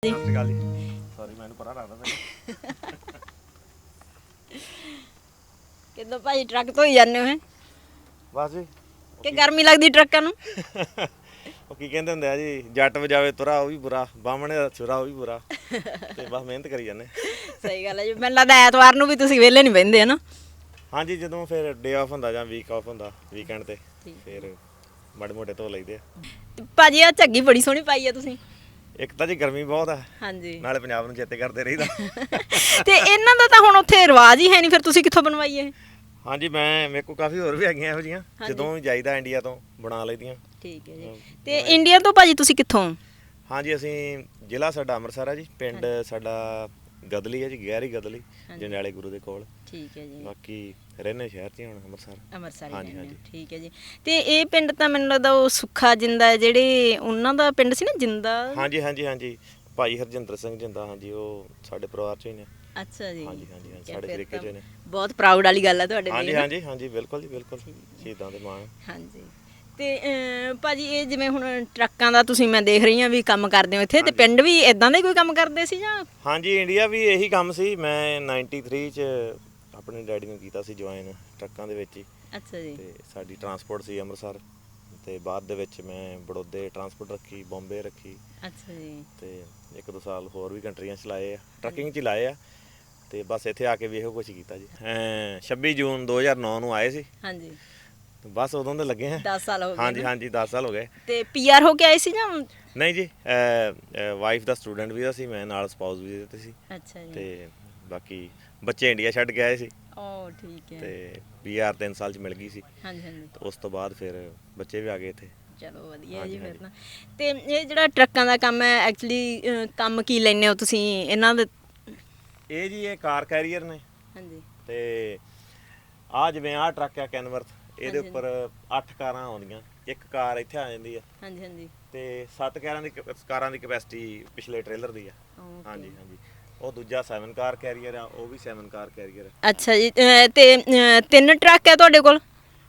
ਸਤਿ ਸ਼੍ਰੀ ਅਕਾਲ ਜੀ। ਸੌਰੀ ਮੈਨੂੰ ਪਰਾਂ ਰੱਖਦਾ ਕਿੱਦਾਂ ਭਾਜੀ ਟਰੱਕ ਧੋਈ ਜਾਂਦੇ ਹੋ? ਬਸ ਜੀ। ਕਿ ਗਰਮੀ ਲੱਗਦੀ ਟਰੱਕਾਂ ਨੂੰ? ਉਹ ਕੀ ਕਹਿੰਦੇ ਹੁੰਦੇ ਆ ਜੀ, ਜੱਟ ਵਜਾਵੇ ਤੁਰਾ ਉਹ ਵੀ ਬੁਰਾ, ਬਾਹਮਣੇ ਦਾ ਛੁਰਾ ਉਹ ਵੀ ਬੁਰਾ। ਤੇ ਬਸ ਮਿਹਨਤ ਕਰੀ ਜਾਂਦੇ। ਸਹੀ ਗੱਲ ਹੈ ਜੀ। ਮੈਨੂੰ ਲੱਗਦਾ ਐਤਵਾਰ ਨੂੰ ਵੀ ਤੁਸੀਂ ਵਿਹਲੇ ਨਹੀਂ ਬਹਿੰਦੇ ਹਨਾ? ਹਾਂਜੀ, ਜਦੋਂ ਫਿਰ ਡੇ ਆਫ ਹੁੰਦਾ ਜਾਂ ਵੀਕ ਆਫ ਹੁੰਦਾ ਵੀਕਐਂਡ ਤੇ ਫਿਰ ਮਾੜੇ ਮੋਟੇ ਧੋ ਲਈਦੇ ਆ। ਭਾਜੀ ਆ ਝੱਗੀ ਬੜੀ ਸੋਹਣੀ ਪਾਈ ਆ ਤੁਸੀਂ। ਇੱਕ ਤਾਂ ਜੀ ਗਰਮੀ ਬਹੁਤ ਆ, ਹਾਂਜੀ, ਨਾਲੇ ਪੰਜਾਬ ਨੂੰ ਚੇਤੇ ਕਰਦੇ ਰਹੀਦਾ। ਤੇ ਇਹਨਾਂ ਦਾ ਤਾਂ ਹੁਣ ਉੱਥੇ ਰਿਵਾਜ ਹੀ ਹੈ ਨਹੀਂ, ਫਿਰ ਤੁਸੀਂ ਕਿੱਥੋਂ ਬਣਵਾਈ ਇਹ? ਹਾਂਜੀ, ਮੇਰੇ ਕੋਲ ਕਾਫੀ ਹੋਰ ਵੀ ਹੈਗੀਆਂ ਇਹੋ ਜਿਹੀਆਂ, ਜਦੋਂ ਵੀ ਜਾਈਦਾ ਇੰਡੀਆ ਤੋਂ ਬਣਾ ਲਈਦੀਆਂ। ਠੀਕ ਹੈ ਜੀ। ਤੇ ਇੰਡੀਆ ਤੋਂ ਭਾਜੀ ਤੁਸੀਂ ਕਿੱਥੋਂ? ਹਾਂਜੀ, ਅਸੀਂ ਜ਼ਿਲ੍ਹਾ ਸਾਡਾ ਅੰਮ੍ਰਿਤਸਰ ਆ ਜੀ, ਪਿੰਡ ਸਾਡਾ ਗਦਲੀ ਹੈ ਜੀ, ਗਹਿਰੀ ਗਦਲੀ, ਜੰਡਿਆਲੇ ਗੁਰੂ ਦੇ ਕੋਲ। ਠੀਕ ਹੈ ਜੀ। ਬਾਕੀ ਰਹਿੰਦੇ ਸ਼ਹਿਰ 'ਚ ਹੀ ਹੁਣ ਅੰਮ੍ਰਿਤਸਰ। ਹਾਂਜੀ ਹਾਂਜੀ, ਠੀਕ ਹੈ ਜੀ। ਤੇ ਇਹ ਪਿੰਡ ਤਾਂ ਮੈਨੂੰ ਲੱਗਦਾ ਉਹ ਸੁੱਖਾ ਜਿੰਦਾ ਜਿਹੜੇ ਉਹਨਾਂ ਦਾ ਪਿੰਡ ਸੀ ਨਾ, ਜਿੰਦਾ। ਹਾਂਜੀ ਹਾਂਜੀ ਹਾਂਜੀ, ਭਾਈ ਹਰਜਿੰਦਰ ਸਿੰਘ ਜਿੰਦਾ, ਹਾਂਜੀ ਉਹ ਸਾਡੇ ਪਰਿਵਾਰ 'ਚੋਂ ਹੀ ਨੇ। ਅੱਛਾ ਜੀ। ਹਾਂਜੀ ਹਾਂਜੀ, ਸਾਡੇ ਤਰੀਕੇ 'ਚ ਨੇ। ਬਹੁਤ ਪ੍ਰਾਊਡ ਵਾਲੀ ਗੱਲ ਹੈ ਤੁਹਾਡੇ ਲਈ। ਹਾਂਜੀ ਹਾਂਜੀ ਹਾਂਜੀ, ਬਿਲਕੁਲ ਜੀ ਬਿਲਕੁਲ, ਸ਼ਹੀਦਾਂ ਦੇ ਮਾਣ। ਹਾਂਜੀ। ਤੇ ਭਾਜੀ ਇਹ ਜਿਵੇਂ ਹੁਣ ਟਰੱਕਾਂ ਦਾ ਤੁਸੀਂ ਮੈਂ ਦੇਖ ਰਹੀ ਹਾਂ ਵੀ ਕੰਮ ਕਰਦੇ ਹੋ ਇੱਥੇ, ਤੇ ਪਿੰਡ ਵੀ ਇਦਾਂ ਦਾ ਹੀ ਕੋਈ ਕੰਮ ਕਰਦੇ ਸੀ ਜਾਂ? ਹਾਂਜੀ, ਇੰਡੀਆ ਵੀ ਇਹੀ ਕੰਮ ਸੀ। ਮੈਂ 93 'ਚ ਆਪਣੇ ਡੈਡੀ ਨੂੰ ਕੀਤਾ ਸੀ ਜੁਆਇਨ ਟਰੱਕਾਂ ਦੇ ਵਿੱਚ ਹੀ। ਅੱਛਾ ਜੀ। ਤੇ ਸਾਡੀ ਟਰਾਂਸਪੋਰਟ ਸੀ ਅੰਮ੍ਰਿਤਸਰ, ਤੇ ਬਾਅਦ ਦੇ ਵਿੱਚ ਮੈਂ ਬੜੌਦੇ ਟਰਾਂਸਪੋਰਟ ਰੱਖੀ, ਬੰਬੇ ਰੱਖੀ। ਅੱਛਾ ਜੀ। ਤੇ 1-2 ਸਾਲ ਹੋਰ ਵੀ ਕੰਟਰੀਆਂ 'ਚ ਲਾਏ ਆ, ਟਰੱਕਿੰਗ 'ਚ ਹੀ ਲਾਏ ਆ। ਤੇ ਬਸ ਇੱਥੇ ਆ ਕੇ ਵੀ ਇਹੋ ਕੁਛ ਕੀਤਾ ਜੀ। 26 ਜੂਨ 2009 ਨੂੰ ਆਏ ਸੀ। ਹਾਂਜੀ, ਬਸ ਉਦੋਂ ਦੇ ਲੱਗੇ ਆ। 10 ਸਾਲ ਹੋ ਗਏ। ਹਾਂਜੀ ਹਾਂਜੀ, 10 ਸਾਲ ਹੋ ਗਏ। ਤੇ ਪੀਆਰ ਹੋ ਕੇ ਆਏ ਸੀ ਜਾਂ? ਨਹੀਂ ਜੀ, ਵਾਈਫ ਦਾ ਸਟੂਡੈਂਟ ਵੀਜ਼ਾ ਸੀ, ਮੈਂ ਨਾਲ ਸਪਾਊਸ ਵੀਜ਼ੇ ਤੇ ਸੀ। ਅੱਛਾ ਜੀ। ਤੇ ਬਾਕੀ ਬੱਚੇ ਇੰਡੀਆ ਛੱਡ ਕੇ ਆਏ ਸੀ। ਓ ਠੀਕ ਹੈ। ਤੇ ਪੀਆਰ 3 ਸਾਲ 'ਚ ਮਿਲ ਗਈ ਸੀ। ਹਾਂਜੀ ਹਾਂਜੀ। ਉਸ ਤੋਂ ਬਾਅਦ ਫਿਰ ਬੱਚੇ ਵੀ ਆ ਗਏ ਇੱਥੇ। ਚਲੋ ਵਧੀਆ ਜੀ ਫਿਰ ਤਾਂ। ਤੇ ਇਹ ਜਿਹੜਾ ਟਰੱਕਾਂ ਦਾ ਕੰਮ ਹੈ, ਐਕਚੁਅਲੀ ਕੰਮ ਕੀ ਲੈਂਦੇ ਹੋ ਤੁਸੀਂ ਇਹਨਾਂ ਦੇ? ਇਹ ਜੀ ਇਹ ਕਾਰ ਕੈਰੀਅਰ ਨੇ। ਹਾਂਜੀ। ਤੇ ਆ ਜਿਵੇਂ ਆਹ ਟਰੱਕ ਆ ਕੈਨਵਰਥ, ਇਹਦੇ ਉੱਪਰ 8 ਕਾਰਾਂ ਆਉਂਦੀਆਂ, ਇੱਕ ਕਾਰ ਇੱਥੇ ਆ ਜਾਂਦੀ ਆ। ਹਾਂਜੀ ਹਾਂਜੀ। ਤੇ 7 ਕਾਰਾਂ ਦੀ ਕੈਪੈਸਿਟੀ ਪਿਛਲੇ ਟ੍ਰੇਲਰ ਦੀ ਆ। ਹਾਂਜੀ ਹਾਂਜੀ। ਉਹ ਦੂਜਾ 7 ਕਾਰ ਕੈਰੀਅਰ ਆ, ਉਹ ਵੀ 7 ਕਾਰ ਕੈਰੀਅਰ ਆ। ਅੱਛਾ ਜੀ। ਤੇ 3 ਟਰੱਕ ਹੈ ਤੁਹਾਡੇ ਕੋਲ?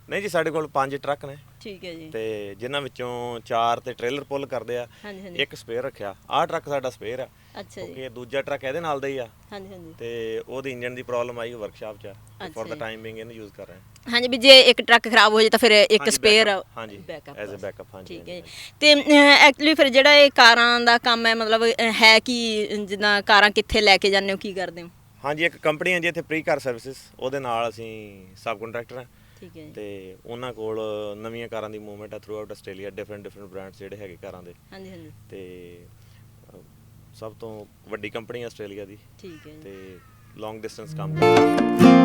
ਨਹੀਂ ਜੀ, ਸਾਡੇ ਕੋਲ 5 ਟਰੱਕ ਨੇ। ਠੀਕ ਹੈ ਜੀ। ਤੇ ਜਿਨ੍ਹਾਂ ਵਿੱਚੋਂ 4 ਤੇ ਟ੍ਰੇਲਰ ਪੁੱਲ ਕਰਦੇ ਆ, ਇੱਕ ਸਪੇਅਰ ਰੱਖਿਆ। ਆਹ ਟਰੱਕ ਸਾਡਾ ਸਪੇਅਰ ਆ। ਅੱਛਾ ਜੀ। ਕਿਉਂਕਿ ਦੂਜਾ ਟਰੱਕ ਇਹਦੇ ਨਾਲ ਦਾ ਹੀ ਆ। ਹਾਂਜੀ ਹਾਂਜੀ। ਤੇ ਉਹਦੀ ਇੰਜਨ ਦੀ ਪ੍ਰੋਬਲਮ ਆਈ ਵਰਕਸ਼ਾਪ 'ਚ ਆ, ਫॉर द ਟਾਈਮ ਬਿੰਗ ਇਹਨੂੰ ਯੂਜ਼ ਕਰ ਰਹੇ ਹਾਂ। ਹਾਂਜੀ, ਵੀ ਜੇ ਇੱਕ ਟਰੱਕ ਖਰਾਬ ਹੋ ਜਾਏ ਤਾਂ ਫਿਰ ਇੱਕ ਸਪੇਅਰ। ਹਾਂਜੀ, ਐਜ਼ ਅ ਬੈਕਅਪ। ਹਾਂਜੀ, ਠੀਕ ਹੈ ਜੀ। ਤੇ ਐਕਚੁਅਲੀ ਫਿਰ ਜਿਹੜਾ ਇਹ ਕਾਰਾਂ ਦਾ ਕੰਮ ਹੈ, ਮਤਲਬ ਹੈ ਕਿ ਜਿੱਦਾਂ ਕਾਰਾਂ ਕਿੱਥੇ ਲੈ ਕੇ ਜਾਂਦੇ ਹੋ, ਕੀ ਕਰਦੇ ਹੋ? ਹਾਂਜੀ, ਇੱਕ ਕੰਪਨੀ ਹੈ ਜੀ ਇੱਥੇ ਪ੍ਰੀ ਕਾਰ ਸਰਵਿਸਿਜ਼, ਉਹਦੇ ਨਾਲ ਅਸੀਂ ਸਬ ਕੰਟਰੈਕਟਰ ਹਾਂ। ਠੀਕ ਹੈ ਜੀ। ਤੇ ਉਹਨਾਂ ਕੋਲ ਨਵੀਆਂ ਕਾਰਾਂ ਦੀ ਮੂਵਮੈਂਟ ਆ through out Australia, different brands ਜਿਹੜੇ ਹੈਗੇ ਕਾਰਾਂ ਦੇ। ਹਾਂਜੀ ਹਾਂਜੀ। ਤੇ ਸਭ ਤੋਂ ਵੱਡੀ ਕੰਪਨੀ ਆਸਟ੍ਰੇਲੀਆ ਦੀ। ਠੀਕ ਹੈ ਜੀ। ਤੇ ਲੌਂਗ ਡਿਸਟੈਂਸ ਕੰਮ ਕਰਦੀ ਹੈ।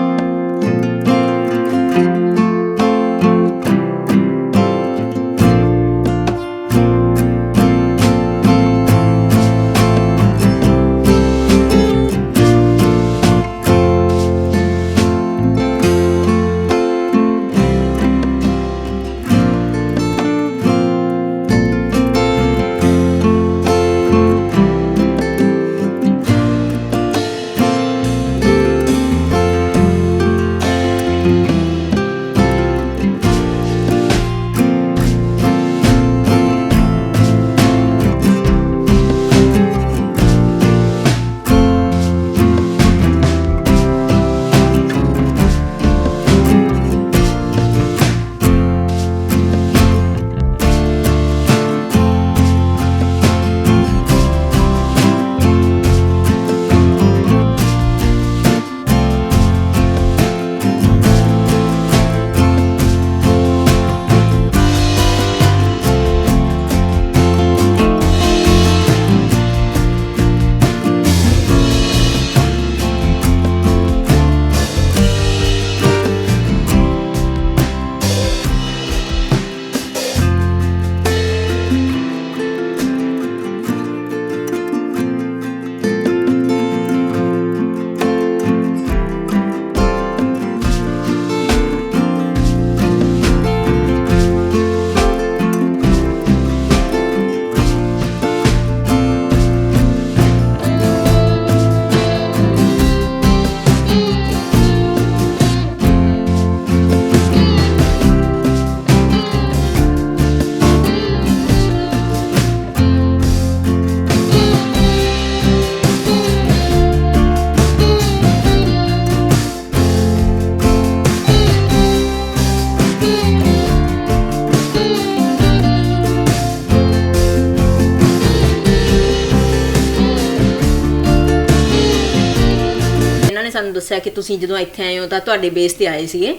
ਤੁਹਾਨੂੰ ਦੱਸਿਆ ਕਿ ਤੁਸੀਂ ਜਦੋਂ ਇੱਥੇ ਆਏ ਹੋ ਤਾਂ ਤੁਹਾਡੇ ਬੇਸ ਤੇ ਆਏ ਸੀਗੇ,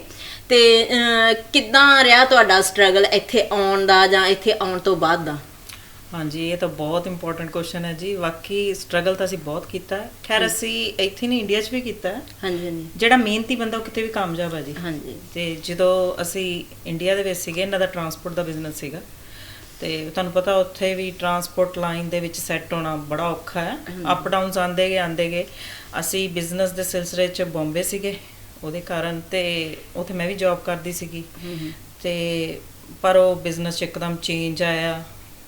ਤੇ ਕਿੱਦਾਂ ਰਿਹਾ ਤੁਹਾਡਾ ਸਟਰਗਲ ਇੱਥੇ ਆਉਣ ਦਾ ਜਾਂ ਇੱਥੇ ਆਉਣ ਤੋਂ ਬਾਅਦ ਦਾ? ਹਾਂਜੀ, ਇਹ ਤਾਂ ਬਹੁਤ ਇੰਪੋਰਟੈਂਟ ਕੁਐਸਚਨ ਹੈ ਜੀ। ਵਾਕਈ ਸਟਰਗਲ ਤਾਂ ਅਸੀਂ ਬਹੁਤ ਕੀਤਾ ਹੈ। ਖੈਰ ਅਸੀਂ ਇੱਥੇ ਨਹੀਂ, ਇੰਡੀਆ 'ਚ ਵੀ ਕੀਤਾ ਹੈ। ਹਾਂਜੀ ਹਾਂਜੀ। ਜਿਹੜਾ ਮਿਹਨਤੀ ਬੰਦਾ ਉਹ ਕਿਤੇ ਵੀ ਕਾਮਯਾਬ ਹੈ ਜੀ। ਹਾਂਜੀ। ਤੇ ਜਦੋਂ ਅਸੀਂ ਇੰਡੀਆ ਦੇ ਵਿੱਚ ਸੀਗੇ, ਇਹਨਾਂ ਦਾ ਟਰਾਂਸਪੋਰਟ ਦਾ ਬਿਜ਼ਨਸ ਸੀਗਾ, ਤੇ ਤੁਹਾਨੂੰ ਪਤਾ ਉੱਥੇ ਵੀ ਟਰਾਂਸਪੋਰਟ ਲਾਈਨ ਦੇ ਵਿੱਚ ਸੈੱਟ ਹੋਣਾ ਬੜਾ ਔਖਾ ਹੈ। ਅਪ ਡਾਊਨਸ ਆਉਂਦੇ ਗਏ। ਅਸੀਂ ਬਿਜ਼ਨਸ ਦੇ ਸਿਲਸਿਲੇ 'ਚ ਬੰਬੇ ਸੀਗੇ ਉਹਦੇ ਕਾਰਨ, ਤੇ ਉੱਥੇ ਮੈਂ ਵੀ ਜੌਬ ਕਰਦੀ ਸੀਗੀ, ਤੇ ਪਰ ਉਹ ਬਿਜ਼ਨਸ 'ਚ ਇੱਕਦਮ ਚੇਂਜ ਆਇਆ,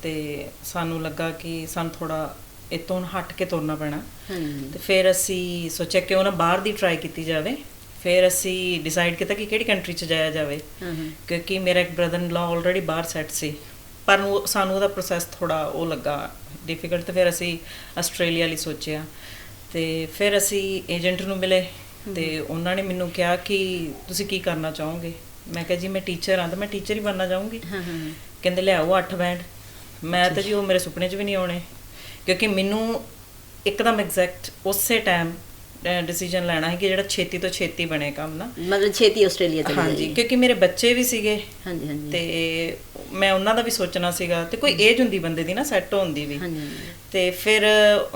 ਤੇ ਸਾਨੂੰ ਲੱਗਾ ਕਿ ਸਾਨੂੰ ਥੋੜਾ ਇੱਥੋਂ ਹਟ ਕੇ ਤੁਰਨਾ ਪੈਣਾ। ਤੇ ਫਿਰ ਅਸੀਂ ਸੋਚਿਆ ਕਿ ਉਹ ਨਾ ਬਾਹਰ ਦੀ ਟਰਾਈ ਕੀਤੀ ਜਾਵੇ। ਫਿਰ ਅਸੀਂ ਡਿਸਾਈਡ ਕੀਤਾ ਕਿ ਕਿਹੜੀ ਕੰਟਰੀ 'ਚ ਜਾਇਆ ਜਾਵੇ, ਕਿਉਂਕਿ ਮੇਰਾ ਇੱਕ ਬ੍ਰਦਰ ਇਨ ਲਾ ਆਲਰੇਡੀ ਬਾਹਰ ਸੈੱਟ ਸੀ, ਪਰ ਸਾਨੂੰ ਉਹਦਾ ਪ੍ਰੋਸੈਸ ਥੋੜਾ ਉਹ ਲੱਗਾ ਡਿਫਿਕਲਟ। ਤੇ ਫਿਰ ਅਸੀਂ ਆਸਟ੍ਰੇਲੀਆ ਲਈ ਸੋਚਿਆ, ਤੇ ਫਿਰ ਅਸੀਂ ਏਜੰਟ ਨੂੰ ਮਿਲੇ, ਤੇ ਉਹਨਾਂ ਨੇ ਮੈਨੂੰ ਕਿਹਾ ਕਿ ਤੁਸੀਂ ਕੀ ਕਰਨਾ ਚਾਹੋਗੇ। ਮੈਂ ਕਿਹਾ ਜੀ ਮੈਂ ਟੀਚਰ ਹਾਂ, ਤਾਂ ਮੈਂ ਟੀਚਰ ਹੀ ਬਣਨਾ ਚਾਹੂੰਗੀ। ਕਹਿੰਦੇ ਲਿਆਓ 8 ਬੈਂਡ। ਮੈਂ ਤਾਂ ਜੀ ਉਹ ਮੇਰੇ ਸੁਪਨੇ 'ਚ ਵੀ ਨਹੀਂ ਆਉਣੇ, ਕਿਉਂਕਿ ਮੈਨੂੰ ਇੱਕਦਮ ਐਗਜ਼ੈਕਟ ਉਸੇ ਟਾਈਮ ਡਿਸੀਜਨ ਲੈਣਾ ਹੈ ਕਿ ਜਿਹੜਾ ਛੇਤੀ ਤੋਂ ਛੇਤੀ ਬਣੇ ਕੰਮ ਨਾ, ਮਤਲਬ ਛੇਤੀ ਆਸਟ੍ਰੇਲੀਆ ਚਲੇ ਜਾਈਏ। ਹਾਂਜੀ, ਕਿਉਂਕਿ ਮੇਰੇ ਬੱਚੇ ਵੀ ਸੀਗੇ। ਹਾਂਜੀ ਹਾਂਜੀ। ਤੇ ਮੈਂ ਉਹਨਾਂ ਦਾ ਵੀ ਸੋਚਣਾ ਸੀਗਾ, ਤੇ ਕੋਈ ਏਜ ਹੁੰਦੀ ਬੰਦੇ ਦੀ ਨਾ ਸੈੱਟ ਹੋਣ ਦੀ ਵੀ। ਤੇ ਫਿਰ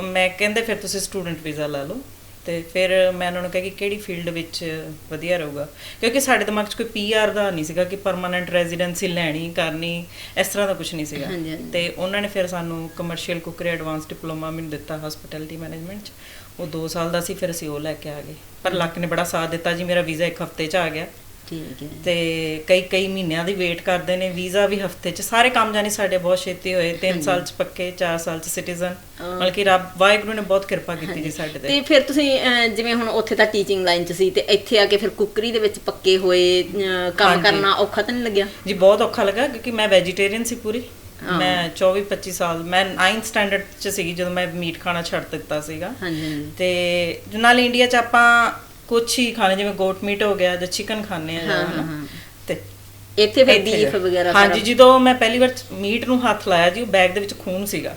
ਮੈਂ ਕਹਿੰਦੇ ਫਿਰ ਤੁਸੀਂ ਸਟੂਡੈਂਟ ਵੀਜ਼ਾ ਲਾ ਲਓ। ਤੇ ਫਿਰ ਮੈਂ ਉਹਨਾਂ ਨੂੰ ਕਿਹਾ ਕਿ ਕਿਹੜੀ ਫੀਲਡ ਵਿੱਚ ਵਧੀਆ ਰਹੂਗਾ, ਕਿਉਂਕਿ ਸਾਡੇ ਦਿਮਾਗ 'ਚ ਕੋਈ PR ਦਾ ਨਹੀਂ ਸੀਗਾ ਕਿ ਪਰਮਾਨੈਂਟ ਰੈਜ਼ੀਡੈਂਸੀ ਲੈਣੀ ਕਰਨੀ, ਇਸ ਤਰ੍ਹਾਂ ਦਾ ਕੁਝ ਨਹੀਂ ਸੀਗਾ। ਤੇ ਉਹਨਾਂ ਨੇ ਫਿਰ ਸਾਨੂੰ ਕਮਰਸ਼ੀਅਲ ਕੁਕਰੀ ਐਡਵਾਂਸ ਡਿਪਲੋਮਾ ਮੈਨੂੰ ਦਿੱਤਾ ਹਸਪਿਟੈਲਿਟੀ ਮੈਨੇਜਮੈਂਟ 'ਚ। ਉਹ 2 ਸਾਲ ਦਾ ਸੀ। ਫਿਰ ਅਸੀਂ ਉਹ ਲੈ ਕੇ ਆ ਗਏ, ਪਰ ਲੱਕ ਨੇ ਬੜਾ ਸਾਥ ਦਿੱਤਾ ਜੀ। ਮੇਰਾ ਵੀਜ਼ਾ 1 ਹਫ਼ਤੇ 'ਚ ਆ ਗਿਆ। ਠੀਕ ਹੈ। ਤੇ ਕਈ ਮਹੀਨਿਆਂ ਦੀ ਵੇਟ ਕਰਦੇ ਨੇ, ਵੀਜ਼ਾ ਵੀ ਹਫ਼ਤੇ 'ਚ। ਸਾਰੇ ਕੰਮ ਜਾਨੀ ਸਾਡੇ ਬਹੁਤ ਛੇਤੀ ਹੋਏ। 3 ਸਾਲ 'ਚ ਪੱਕੇ, 4 ਸਾਲ 'ਚ ਸਿਟੀਜ਼ਨ। ਮਤਲਬ ਕਿ ਰੱਬ ਵਾਹਿਗੁਰੂ ਨੇ ਬਹੁਤ ਕਿਰਪਾ ਕੀਤੀ ਜੀ ਸਾਡੇ ਤੇ। ਤੇ ਫਿਰ ਤੁਸੀਂ ਜਿਵੇਂ ਹੁਣ ਉੱਥੇ ਤਾਂ ਟੀਚਿੰਗ ਲਾਈਨ 'ਚ ਸੀ, ਤੇ ਇੱਥੇ ਆ ਕੇ ਫਿਰ ਕੁੱਕਰੀ ਦੇ ਵਿੱਚ ਪੱਕੇ ਹੋਏ, ਕੰਮ ਕਰਨਾ ਔਖਾ ਤਾਂ ਨਹੀਂ ਲੱਗਿਆ? ਜੀ ਬਹੁਤ ਔਖਾ ਲੱਗਾ, ਕਿਉਂਕਿ ਮੈਂ ਵੈਜੀਟੇਰੀਅਨ ਸੀ ਪੂਰੀ। ਮੈਂ 24-25 ਸਾਲ, ਮੈਂ 9th ਸਟੈਂਡਰਡ 'ਚ ਸੀਗੀ ਜਦੋਂ ਮੈਂ ਮੀਟ ਖਾਣਾ ਛੱਡ ਦਿੱਤਾ ਸੀਗਾ। ਤੇ ਨਾਲ ਇੰਡੀਆ 'ਚ ਆਪਾਂ ਕੁਛ ਹੀ ਖਾਣੇ, ਜਿਵੇਂ ਗੋਟ ਮੀਟ ਹੋ ਗਿਆ ਜਾਂ ਚਿਕਨ ਖਾਣੇ ਆ, ਤੇ ਇੱਥੇ ਫਿਰ ਬੀਫ ਵਗੈਰਾ। ਹਾਂਜੀ, ਜਦੋਂ ਮੈਂ ਪਹਿਲੀ ਵਾਰ ਮੀਟ ਨੂੰ ਹੱਥ ਲਾਇਆ ਜੀ, ਉਹ ਬੈਗ ਦੇ ਵਿੱਚ ਖੂਨ ਸੀਗਾ।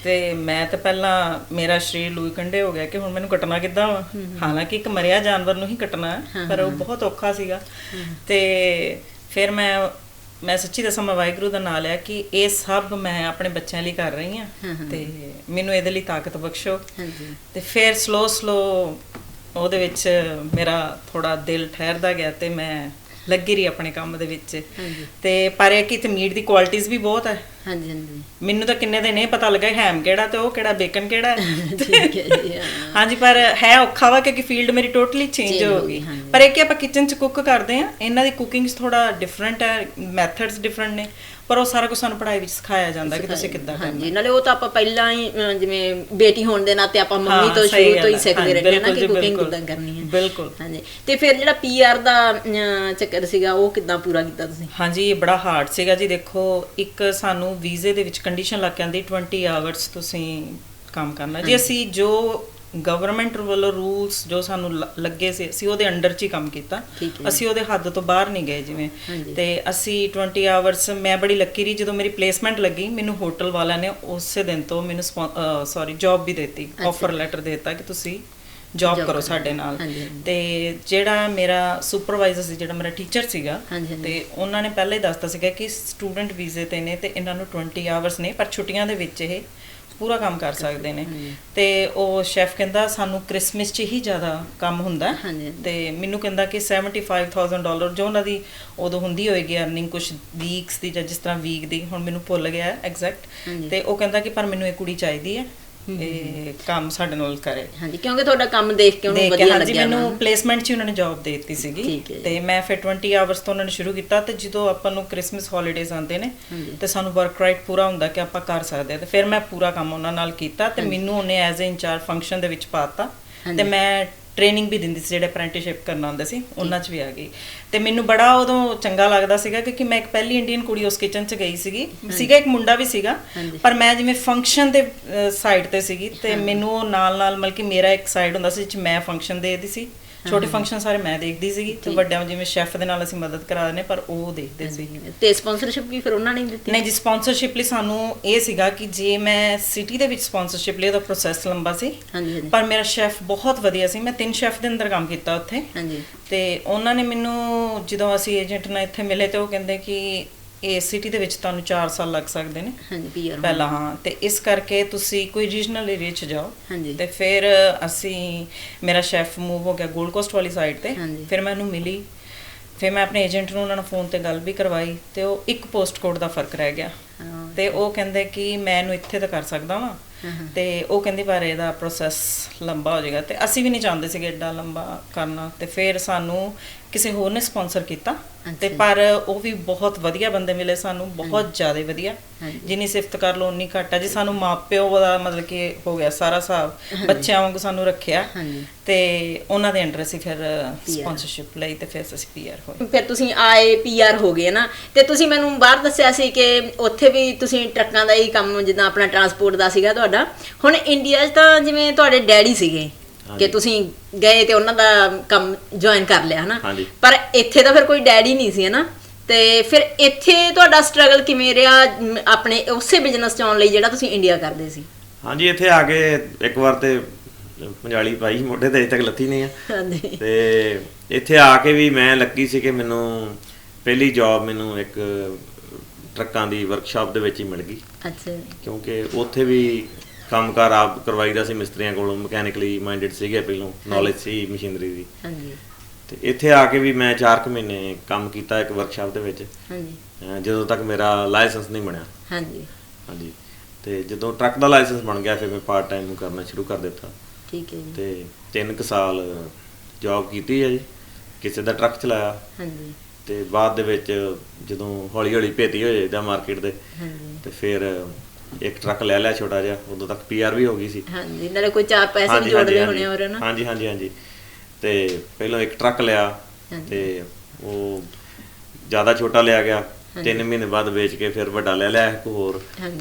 ਤੇ ਮੈਂ ਤਾਂ ਪਹਿਲਾਂ ਮੇਰਾ ਸਰੀਰ ਲੂਈ ਕੰਡੇ ਹੋ ਗਿਆ ਕਿ ਹੁਣ ਮੈਨੂੰ ਕੱਟਣਾ ਕਿੱਦਾਂ ਵਾ। ਹਾਲਾਂਕਿ ਇੱਕ ਮਰਿਆ ਜਾਨਵਰ ਨੂੰ ਹੀ ਕੱਟਣਾ, ਪਰ ਉਹ ਬਹੁਤ ਔਖਾ ਸੀਗਾ। ਤੇ ਫਿਰ ਮੈਂ ਸੱਚੀ ਦੱਸਾਂ, ਮੈਂ ਵਾਹਿਗੁਰੂ ਦਾ ਨਾਮ ਲਿਆ ਕਿ ਇਹ ਸਭ ਮੈਂ ਆਪਣੇ ਬੱਚਿਆਂ ਲਈ ਕਰ ਰਹੀ ਹਾਂ, ਤੇ ਮੈਨੂੰ ਇਹਦੇ ਲਈ ਤਾਕਤ ਬਖਸ਼ੋ। ਤੇ ਫਿਰ ਸਲੋ ਉਹਦੇ ਵਿੱਚ ਮੇਰਾ ਥੋੜਾ ਦਿਲ ਠਹਿਰਦਾ ਗਿਆ, ਤੇ ਮੈਂ ਲੱਗੀ ਰਹੀ ਆਪਣੇ ਕੰਮ ਦੇ ਵਿੱਚ। ਤੇ ਪਰ ਇਹ ਕਿ ਇੱਥੇ ਮੀਟ ਦੀ ਕੁਆਲਿਟੀਜ਼ ਵੀ ਬਹੁਤ ਹੈ। ਹਾਂਜੀ ਹਾਂਜੀ। ਮੈਨੂੰ ਤਾਂ ਕਿੰਨੇ ਦਿਨ ਇਹ ਪਤਾ ਲੱਗਾ ਹੈਮ ਕਿਹੜਾ ਤੇ ਉਹ ਕਿਹੜਾ, ਬੇਕਨ ਕਿਹੜਾ। ਹਾਂਜੀ, ਪਰ ਹੈ ਔਖਾ ਵਾ, ਕਿਉਂਕਿ ਫੀਲਡ ਮੇਰੀ ਟੋਟਲੀ ਚੇਂਜ ਹੋ ਗਈ। ਪਰ ਇਹ ਕਿ ਆਪਾਂ ਕਿਚਨ 'ਚ ਕੁੱਕ ਕਰਦੇ ਹਾਂ, ਇਹਨਾਂ ਦੀ ਕੁਕਿੰਗ ਥੋੜਾ ਡਿਫਰੈਂਟ ਹੈ, ਮੈਥਡਸ ਡਿਫਰੈਂਟ ਨੇ, ਪਰ ਉਹ ਸਾਰਾ ਕੁਝ ਸਾਨੂੰ ਪੜ੍ਹਾਈ ਵਿੱਚ ਸਿਖਾਇਆ ਜਾਂਦਾ ਕਿ ਤੁਸੀਂ ਕਿੱਦਾਂ ਕਰਨਾ। ਹਾਂਜੀ, ਨਾਲੇ ਉਹ ਤਾਂ ਆਪਾਂ ਪਹਿਲਾਂ ਹੀ ਜਿਵੇਂ ਬੇਟੀ ਹੋਣ ਦੇ ਨਾਤੇ ਆਪਾਂ ਮੰਮੀ ਤੋਂ ਸ਼ੁਰੂ ਤੋਂ ਹੀ ਸਿੱਖਦੇ ਰਹਿੰਦੇ ਹਾਂ ਨਾ ਕਿ ਕੁਕਿੰਗ ਕਿੱਦਾਂ ਕਰਨੀ ਹੈ। ਬਿਲਕੁਲ। ਹਾਂਜੀ, ਤੇ ਫਿਰ ਜਿਹੜਾ PR ਦਾ ਚੱਕਰ ਸੀਗਾ ਉਹ ਕਿੱਦਾਂ ਪੂਰਾ ਕੀਤਾ ਤੁਸੀਂ? ਹਾਂਜੀ, ਇਹ ਬੜਾ ਹਾਰਡ ਸੀਗਾ ਜੀ। ਦੇਖੋ, ਇੱਕ ਸਾਨੂੰ ਵੀਜ਼ੇ ਦੇ ਵਿੱਚ ਕੰਡੀਸ਼ਨ ਲੱਗ ਜਾਂਦੀ 20 ਆਵਰਸ ਤੁਸੀਂ ਕੰਮ ਕਰਨਾ ਜੀ। ਅਸੀਂ ਜੋ ਗਵਰਨਮੈਂਟ ਵੱਲੋਂ ਰੂਲਸ ਜੋ ਸਾਨੂੰ ਲੱਗੇ ਸੀ, ਅਸੀਂ ਉਹਦੇ ਅੰਡਰ 'ਚ ਹੀ ਕੰਮ ਕੀਤਾ। ਅਸੀਂ ਉਹਦੇ ਹੱਦ ਤੋਂ ਬਾਹਰ ਨਹੀਂ ਗਏ ਜਿਵੇਂ। ਤੇ ਅਸੀਂ 20 ਆਵਰਸ, ਮੈਂ ਬੜੀ ਲੱਕੀ ਰਹੀ, ਜਦੋਂ ਮੇਰੀ ਪਲੇਸਮੈਂਟ ਲੱਗੀ ਮੈਨੂੰ ਹੋਟਲ ਵਾਲਿਆਂ ਨੇ ਉਸੇ ਦਿਨ ਤੋਂ ਮੈਨੂੰ ਜੌਬ ਵੀ ਦਿੱਤੀ, ਆਫਰ ਲੈਟਰ ਦੇ ਦਿੱਤਾ ਕਿ ਤੁਸੀਂ ਜੌਬ ਕਰੋ ਸਾਡੇ ਨਾਲ। ਤੇ ਜਿਹੜਾ ਮੇਰਾ ਸੁਪਰਵਾਈਜ਼ਰ ਸੀ, ਜਿਹੜਾ ਮੇਰਾ ਟੀਚਰ ਸੀਗਾ, ਤੇ ਉਹਨਾਂ ਨੇ ਪਹਿਲਾਂ ਹੀ ਦੱਸਤਾ ਸੀਗਾ ਕਿ ਸਟੂਡੈਂਟ ਵੀਜ਼ੇ ਤੇ ਨੇ, ਤੇ ਇਹਨਾਂ ਨੂੰ 20 ਆਵਰਸ ਨੇ, ਪਰ ਛੁੱਟੀਆਂ ਦੇ ਵਿੱਚ ਇਹ ਪੂਰਾ ਕੰਮ ਕਰ ਸਕਦੇ ਨੇ। ਤੇ ਉਹ ਸ਼ੈਫ ਕਹਿੰਦਾ ਸਾਨੂੰ ਕ੍ਰਿਸਮਸ 'ਚ ਹੀ ਜ਼ਿਆਦਾ ਕੰਮ ਹੁੰਦਾ, ਤੇ ਮੈਨੂੰ ਕਹਿੰਦਾ ਕਿ $75,000 ਜੋ ਉਹਨਾਂ ਦੀ ਉਦੋਂ ਹੁੰਦੀ ਹੋਏਗੀ ਅਰਨਿੰਗ, ਕੁਛ ਵੀਕਸ ਦੀ ਜਾਂ ਜਿਸ ਤਰ੍ਹਾਂ ਵੀਕ ਦੀ, ਹੁਣ ਮੈਨੂੰ ਭੁੱਲ ਗਿਆ ਐਗਜ਼ੈਕਟ। ਤੇ ਉਹ ਕਹਿੰਦਾ ਕਿ ਪਰ ਮੈਨੂੰ ਇਹ ਕੁੜੀ ਚਾਹੀਦੀ ਹੈ, ਇਹ ਕੰਮ ਸਾਡੇ ਨਾਲ ਕਰੇ। ਹਾਂਜੀ, ਕਿਉਂਕਿ ਤੁਹਾਡਾ ਕੰਮ ਦੇਖ ਕੇ ਉਹਨੂੰ ਵਧੀਆ ਲੱਗਿਆ। ਹਾਂਜੀ, ਮੈਨੂੰ ਪਲੇਸਮੈਂਟ 'ਚ ਉਹਨਾਂ ਨੇ ਜੌਬ ਦੇ ਦਿੱਤੀ ਸੀਗੀ, ਤੇ ਮੈਂ ਫਿਰ 20 ਆਵਰਸ ਤੋਂ ਉਹਨਾਂ ਨੇ ਸ਼ੁਰੂ ਕੀਤਾ। ਤੇ ਜਦੋਂ ਆਪਾਂ ਨੂੰ ਕ੍ਰਿਸਮਸ ਹੌਲੀਡੇਜ਼ ਆਉਂਦੇ ਨੇ, ਤੇ ਸਾਨੂੰ ਵਰਕ ਰਾਈਟ ਪੂਰਾ ਹੁੰਦਾ ਕਿ ਆਪਾਂ ਕਰ ਸਕਦੇ ਹਾਂ, ਤੇ ਫਿਰ ਮੈਂ ਪੂਰਾ ਕੰਮ ਉਹਨਾਂ ਨਾਲ ਕੀਤਾ। ਤੇ ਮੈਨੂੰ ਉਹਨੇ ਐਜ਼ ਅ ਇੰਚਾਰਜ ਫੰਕਸ਼ਨ ਦੇ ਵਿੱਚ ਪਾਤਾ, ਤੇ ਮੈਂ ਟ੍ਰੇਨਿੰਗ ਵੀ ਦਿੰਦੀ ਸੀ, ਜਿਹੜੇ ਅਪ੍ਰੈਂਟਿਸਸ਼ਿਪ ਕਰਨਾ ਹੁੰਦਾ ਸੀ ਉਹਨਾਂ 'ਚ ਵੀ ਆ ਗਈ। ਤੇ ਮੈਨੂੰ ਬੜਾ ਉਦੋਂ ਚੰਗਾ ਲੱਗਦਾ ਸੀਗਾ, ਕਿਉਂਕਿ ਮੈਂ ਇੱਕ ਪਹਿਲੀ ਇੰਡੀਅਨ ਕੁੜੀ ਉਸ ਕਿਚਨ 'ਚ ਗਈ ਸੀਗਾ, ਇੱਕ ਮੁੰਡਾ ਵੀ ਸੀਗਾ, ਪਰ ਮੈਂ ਜਿਵੇਂ ਫੰਕਸ਼ਨ ਦੇ ਸਾਈਡ ਤੇ ਸੀਗੀ, ਤੇ ਮੈਨੂੰ ਉਹ ਨਾਲ ਮਤਲਬ ਕਿ ਮੇਰਾ ਇੱਕ ਸਾਈਡ ਹੁੰਦਾ ਸੀ ਜਿਹ 'ਚ ਮੈਂ ਫੰਕਸ਼ਨ ਦੇਖਦੀ ਸੀ, ਛੋਟੇ ਫੰਕਸ਼ਨ ਸਾਰੇ ਮੈਂ ਦੇਖਦੀ ਸੀਗੀ ਤੇ ਵੱਡਿਆਂ ਜਿਵੇਂ ਸ਼ੈਫ ਦੇ ਨਾਲ ਅਸੀਂ ਮਦਦ ਕਰਾ ਦਿੰਦੇ ਪਰ ਉਹ ਦੇਖਦੇ ਸੀ। ਤੇ ਸਪਾਂਸਰਸ਼ਿਪ ਵੀ ਫਿਰ ਉਹਨਾਂ ਨੇ ਦਿੱਤੀ? ਨਹੀਂ ਜੀ, ਸਪਾਂਸਰਸ਼ਿਪ ਲਈ ਸਾਨੂੰ ਇਹ ਸੀਗਾ ਕਿ ਜੇ ਮੈਂ ਸਿਟੀ ਦੇ ਵਿੱਚ ਸਪਾਂਸਰਸ਼ਿਪ ਲਈ, ਉਹਦਾ ਪ੍ਰੋਸੈਸ ਲੰਬਾ ਸੀ। ਹਾਂਜੀ ਹਾਂਜੀ। ਪਰ ਮੇਰਾ ਸ਼ੈਫ ਬਹੁਤ ਵਧੀਆ ਸੀ, ਮੈਂ 3 ਸ਼ੈਫ ਦੇ ਅੰਦਰ ਕੰਮ ਕੀਤਾ ਉੱਥੇ। ਹਾਂਜੀ। ਤੇ ਉਹਨਾਂ ਨੇ ਮੈਨੂੰ ਜਦੋਂ ਅਸੀਂ ਏਜੰਟ ਨਾਲ ਇੱਥੇ ਮਿਲੇ ਤੇ ਉਹ ਕਹਿੰਦੇ ਕਿ ਇਹ ਸਿਟੀ ਦੇ ਵਿੱਚ ਤੁਹਾਨੂੰ 4 ਸਾਲ ਲੱਗ ਸਕਦੇ ਨੇ। ਹਾਂਜੀ, ਪੀਆਰ ਪਹਿਲਾਂ। ਹਾਂ, ਤੇ ਇਸ ਕਰਕੇ ਤੁਸੀਂ ਕੋਈ ਰੀਜਨਲ ਏਰੀਆ 'ਚ ਜਾਓ। ਹਾਂਜੀ। ਤੇ ਫਿਰ ਅਸੀਂ, ਮੇਰਾ ਸ਼ੈਫ ਮੂਵ ਹੋ ਗਿਆ ਗੋਲਡ ਕੋਸਟ ਵਾਲੀ ਸਾਈਡ ਤੇ। ਫਿਰ ਮੈਂ ਉਹਨੂੰ ਮਿਲੀ, ਫਿਰ ਮੈਂ ਆਪਣੇ ਏਜੰਟ ਨੂੰ ਉਹਨਾਂ ਨਾਲ ਫੋਨ ਤੇ ਗੱਲ ਵੀ ਕਰਵਾਈ ਤੇ ਉਹ ਇੱਕ ਪੋਸਟ ਕੋਡ ਦਾ ਫਰਕ ਰਹਿ ਗਿਆ। ਤੇ ਉਹ ਕਹਿੰਦੇ ਕਿ ਮੈਂ ਇਹਨੂੰ ਇੱਥੇ ਤਾਂ ਕਰ ਸਕਦਾ ਵਾਂ, ਤੇ ਉਹ ਕਹਿੰਦੀ ਪਰ ਇਹਦਾ ਪ੍ਰੋਸੈਸ ਲੰਬਾ ਹੋ ਜਾਏਗਾ ਤੇ ਅਸੀਂ ਵੀ ਨਹੀਂ ਚਾਹੁੰਦੇ ਸੀਗੇ ਐਡਾ ਲੰਬਾ ਕਰਨਾ। ਤੇ ਫਿਰ ਸਾਨੂੰ ਕਿਸੇ ਹੋਰ ਨੇ ਸਪਾਂਸਰ ਕੀਤਾ ਤੇ ਪਰ ਉਹ ਵੀ ਬਹੁਤ ਵਧੀਆ ਬੰਦੇ ਮਿਲੇ ਸਾਨੂੰ, ਬਹੁਤ ਜ਼ਿਆਦਾ ਵਧੀਆ। ਜਿੰਨੀ ਸਿਫਤ ਕਰ ਲਓ ਉਨੀ ਘੱਟ ਆ ਜੀ। ਸਾਨੂੰ ਮਾਪਿਓ ਦਾ ਮਤਲਬ ਕਿ ਹੋ ਗਿਆ ਸਾਰਾ ਹਿਸਾਬ, ਬੱਚਿਆਂ ਵਾਂਗੂ ਸਾਨੂੰ ਰੱਖਿਆ ਤੇ ਉਹਨਾਂ ਦੇ ਅੰਡਰ ਅਸੀਂ ਫਿਰ ਸਪਾਂਸਰਸ਼ਿਪ ਲਈ ਤੇ ਫਿਰ ਅਸੀਂ ਪੀਆਰ ਹੋਏ। ਫਿਰ ਤੁਸੀਂ ਆਏ, ਪੀਆਰ ਹੋ ਗਏ ਨਾ। ਤੇ ਤੁਸੀਂ ਮੈਨੂੰ ਬਾਹਰ ਦੱਸਿਆ ਸੀ ਕਿ ਉੱਥੇ ਵੀ ਤੁਸੀਂ ਟਰੱਕਾਂ ਦਾ ਹੀ ਕੰਮ, ਜਿੱਦਾਂ ਆਪਣਾ ਟਰਾਂਸਪੋਰਟ ਦਾ ਸੀਗਾ ਤੁਹਾਡਾ। ਹੁਣ ਇੰਡੀਆ 'ਚ ਤਾਂ ਜਿਵੇਂ ਤੁਹਾਡੇ ਡੈਡੀ ਸੀਗੇ ਕਿ ਤੁਸੀਂ ਗਏ ਤੇ ਉਹਨਾਂ ਦਾ ਕੰਮ ਜੁਆਇਨ ਕਰ ਲਿਆ ਹਨਾ, ਪਰ ਇੱਥੇ ਤਾਂ ਫਿਰ ਕੋਈ ਡੈਡੀ ਨਹੀਂ ਸੀ ਹਨਾ। ਤੇ ਫਿਰ ਇੱਥੇ ਤੁਹਾਡਾ ਸਟਰਗਲ ਕਿਵੇਂ ਰਿਹਾ ਆਪਣੇ ਉਸੇ ਬਿਜ਼ਨਸ 'ਚ ਆਉਣ ਲਈ ਜਿਹੜਾ ਤੁਸੀਂ ਇੰਡੀਆ ਕਰਦੇ ਸੀ? ਹਾਂਜੀ, ਇੱਥੇ ਆ ਕੇ ਇੱਕ ਵਾਰ ਤੇ ਪੰਜਾਲੀ ਪਾਈ ਮੋਢੇ ਤੇ, ਅਜੇ ਤੱਕ ਲੱਥੀ ਨਹੀਂ ਆ। ਹਾਂਜੀ। ਤੇ ਇੱਥੇ ਆ ਕੇ ਵੀ ਮੈਂ ਲੱਕੀ ਸੀ ਕਿ ਮੈਨੂੰ ਪਹਿਲੀ ਜੌਬ ਮੈਨੂੰ ਇੱਕ ਟਰੱਕਾਂ ਦੀ ਵਰਕਸ਼ਾਪ ਦੇ ਵਿੱਚ ਹੀ ਮਿਲ ਗਈ। ਅੱਛਾ। ਕਿਉਂਕਿ ਉੱਥੇ ਵੀ ਕੰਮਕਾਰ ਆਪ ਕਰਵਾਈਦਾ ਸੀ ਮਿਸਤਰੀਆਂ ਕੋਲੋਂ, ਮਕੈਨਿਕਲੀ ਮਾਈਂਡਡ ਸੀਗੇ, ਪਹਿਲੋਂ ਨੌਲੇਜ ਸੀ ਮਸ਼ੀਨਰੀ ਦੀ। ਹਾਂਜੀ। ਤੇ ਇੱਥੇ ਆ ਕੇ ਵੀ ਮੈਂ 4 ਮਹੀਨੇ ਕੰਮ ਕੀਤਾ ਇੱਕ ਵਰਕਸ਼ਾਪ ਦੇ ਵਿੱਚ। ਹਾਂਜੀ। ਜਦੋਂ ਤੱਕ ਮੇਰਾ ਲਾਇਸੈਂਸ ਨਹੀਂ ਬਣਿਆ। ਹਾਂਜੀ। ਹਾਂਜੀ। ਤੇ ਜਦੋਂ ਟਰੱਕ ਦਾ ਲਾਇਸੈਂਸ ਬਣ ਗਿਆ ਫਿਰ ਮੈਂ ਪਾਰਟ ਟਾਈਮ ਨੂੰ ਕਰਨਾ ਸ਼ੁਰੂ ਕਰ ਦਿੱਤਾ। ਠੀਕ ਹੈ ਜੀ। ਤੇ 3 ਸਾਲ ਜੌਬ ਕੀਤੀ ਹੈ ਜੀ, ਕਿਸੇ ਦਾ ਟਰੱਕ ਚਲਾਇਆ। ਹਾਂਜੀ। ਤੇ ਬਾਅਦ ਦੇ ਵਿੱਚ ਜਦੋਂ ਹੌਲੀ ਹੌਲੀ ਭੇਤੀ ਹੋ ਜਾਈਦਾ ਮਾਰਕੀਟ ਦੇ, ਤੇ ਫਿਰ ਇੱਕ ਟਰੱਕ ਲੈ ਲਿਆ ਛੋਟਾ ਜਿਹਾ, ਉਦੋਂ ਤੱਕ ਪੀਆਰ ਵੀ ਹੋ ਗਈ ਸੀ। ਹਾਂਜੀ, ਨਾਲੇ ਕੋਈ 4 ਪੈਸੇ ਵੀ ਜੋੜਦੇ ਹੋਣੇ ਹੋਰ ਨਾ। ਹਾਂਜੀ ਹਾਂਜੀ ਹਾਂਜੀ। ਤੇ ਪਹਿਲਾਂ ਇੱਕ ਟਰੱਕ ਲਿਆ ਤੇ ਉਹ ਜ਼ਿਆਦਾ ਛੋਟਾ ਲਿਆ ਗਿਆ। 3 ਮਹੀਨੇ ਬਾਅਦ ਵੇਚ ਕੇ ਫਿਰ ਵੱਡਾ ਲੈ ਲਿਆ ਇੱਕ ਹੋਰ।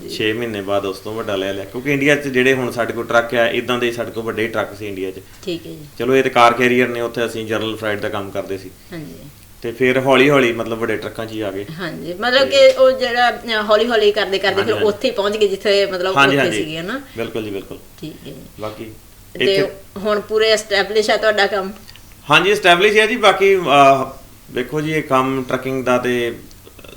6 ਮਹੀਨੇ ਬਾਅਦ ਉਸ ਤੋਂ ਵੱਡਾ ਲੈ ਲਿਆ, ਕਿਉਂਕਿ ਇੰਡੀਆ 'ਚ ਜਿਹੜੇ ਹੁਣ ਸਾਡੇ ਕੋਲ ਟਰੱਕ ਆ ਇਦਾਂ ਦੇ ਸਾਡੇ ਕੋਲ ਵੱਡੇ ਟਰੱਕ ਸੀ ਇੰਡੀਆ 'ਚ। ਠੀਕ ਹੈ ਜੀ। ਚਲੋ ਇਹ ਤੇ ਕਾਰ ਕੈਰੀਅਰ ਨੇ, ਉੱਥੇ ਅਸੀਂ ਜਨਰਲ ਫਰਾਈਟ ਦਾ ਕੰਮ ਕਰਦੇ ਸੀ। ਹਾਂਜੀ। ਤੇ ਫਿਰ ਹੌਲੀ ਹੌਲੀ ਮਤਲਬ ਵੱਡੇ ਟਰੱਕਾਂ 'ਚ ਹੀ ਆ ਗਏ। ਹਾਂਜੀ, ਮਤਲਬ ਕਿ ਉਹ ਜਿਹੜਾ ਹੌਲੀ ਹੌਲੀ ਕਰਦੇ ਕਰਦੇ ਫਿਰ ਉੱਥੇ ਹੀ ਪਹੁੰਚ ਗਏ ਜਿੱਥੇ ਮਤਲਬ ਉੱਥੇ ਸੀਗੇ ਹਨਾ। ਬਿਲਕੁਲ ਜੀ, ਬਿਲਕੁਲ। ਠੀਕ ਹੈ ਜੀ। ਬਾਕੀ ਤੇ ਹੁਣ ਪੂਰੇ ਐਸਟੈਬਲਿਸ਼ ਆ ਤੁਹਾਡਾ ਕੰਮ? ਹਾਂਜੀ, ਐਸਟੈਬਲਿਸ਼ ਹੈ ਜੀ। ਬਾਕੀ ਵੇਖੋ ਜੀ, ਇਹ ਕੰਮ ਟਰੱਕਿੰਗ ਦਾ ਤੇ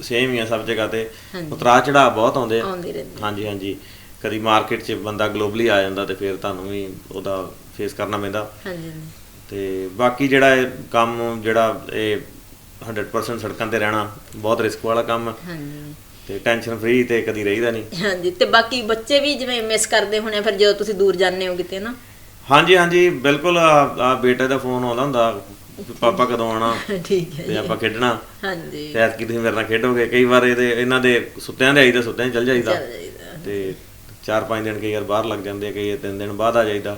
ਸੇਮ ਹੀ ਆ ਸਭ ਜਗ੍ਹਾ ਤੇ, ਉਤਰਾਅ ਚੜਾਅ ਬਹੁਤ ਆਉਂਦੇ ਆ। ਹਾਂਜੀ ਹਾਂਜੀ। ਕਦੀ ਮਾਰਕੀਟ 'ਚ ਬੰਦਾ ਗਲੋਬਲੀ ਆ ਜਾਂਦਾ ਤੇ ਫਿਰ ਤੁਹਾਨੂੰ ਵੀ ਉਹਦਾ ਫੇਸ ਕਰਨਾ ਪੈਂਦਾ। ਤੇ ਬਾਕੀ ਜਿਹੜਾ ਇਹ ਕੰਮ ਜਿਹੜਾ ਇਹ 100% ਸੜਕਾਂ ਤੇ ਰਹਿਣਾ ਬਹੁਤ ਰਿਸਕ ਵਾਲਾ ਕੰਮ ਹੈ ਤੇ ਟੈਨਸ਼ਨ ਫ੍ਰੀ ਤੇ ਕਦੀ ਰਹੀਦਾ ਨਹੀਂ। ਹਾਂਜੀ। ਤੇ ਬਾਕੀ ਬੱਚੇ ਵੀ ਜਿਵੇਂ ਮਿਸ ਕਰਦੇ ਹੋਣੇ ਫਿਰ ਜਦੋਂ ਤੁਸੀਂ ਦੂਰ ਜਾਂਦੇ ਹੋ ਕਿਤੇ ਨਾ? ਹਾਂਜੀ ਹਾਂਜੀ, ਬਿਲਕੁਲ। ਆ ਬੇਟੇ ਦਾ ਫੋਨ ਆਉਂਦਾ ਹੁੰਦਾ, ਪਾਪਾ ਕਦੋਂ ਆਉਣਾ? ਠੀਕ ਹੈ। ਤੇ ਆਪਾਂ ਖੇਡਣਾ। ਹਾਂਜੀ। ਤੇ ਐਤਕੀ ਤੁਸੀਂ ਮੇਰੇ ਨਾਲ ਖੇਡੋਗੇ। ਕਈ ਵਾਰ ਇਹਨਾਂ ਦੇ ਸੁੱਤਿਆਂ ਦੇ ਆਈਦਾ, ਸੁੱਤਿਆਂ 'ਚ ਚੱਲ ਜਾਈਦਾ। ਤੇ 4-5 ਦਿਨ ਕਈ ਵਾਰ ਬਾਹਰ ਲੱਗ ਜਾਂਦੇ ਆ, ਕਈ 3 ਦਿਨ ਬਾਅਦ ਆ ਜਾਈਦਾ।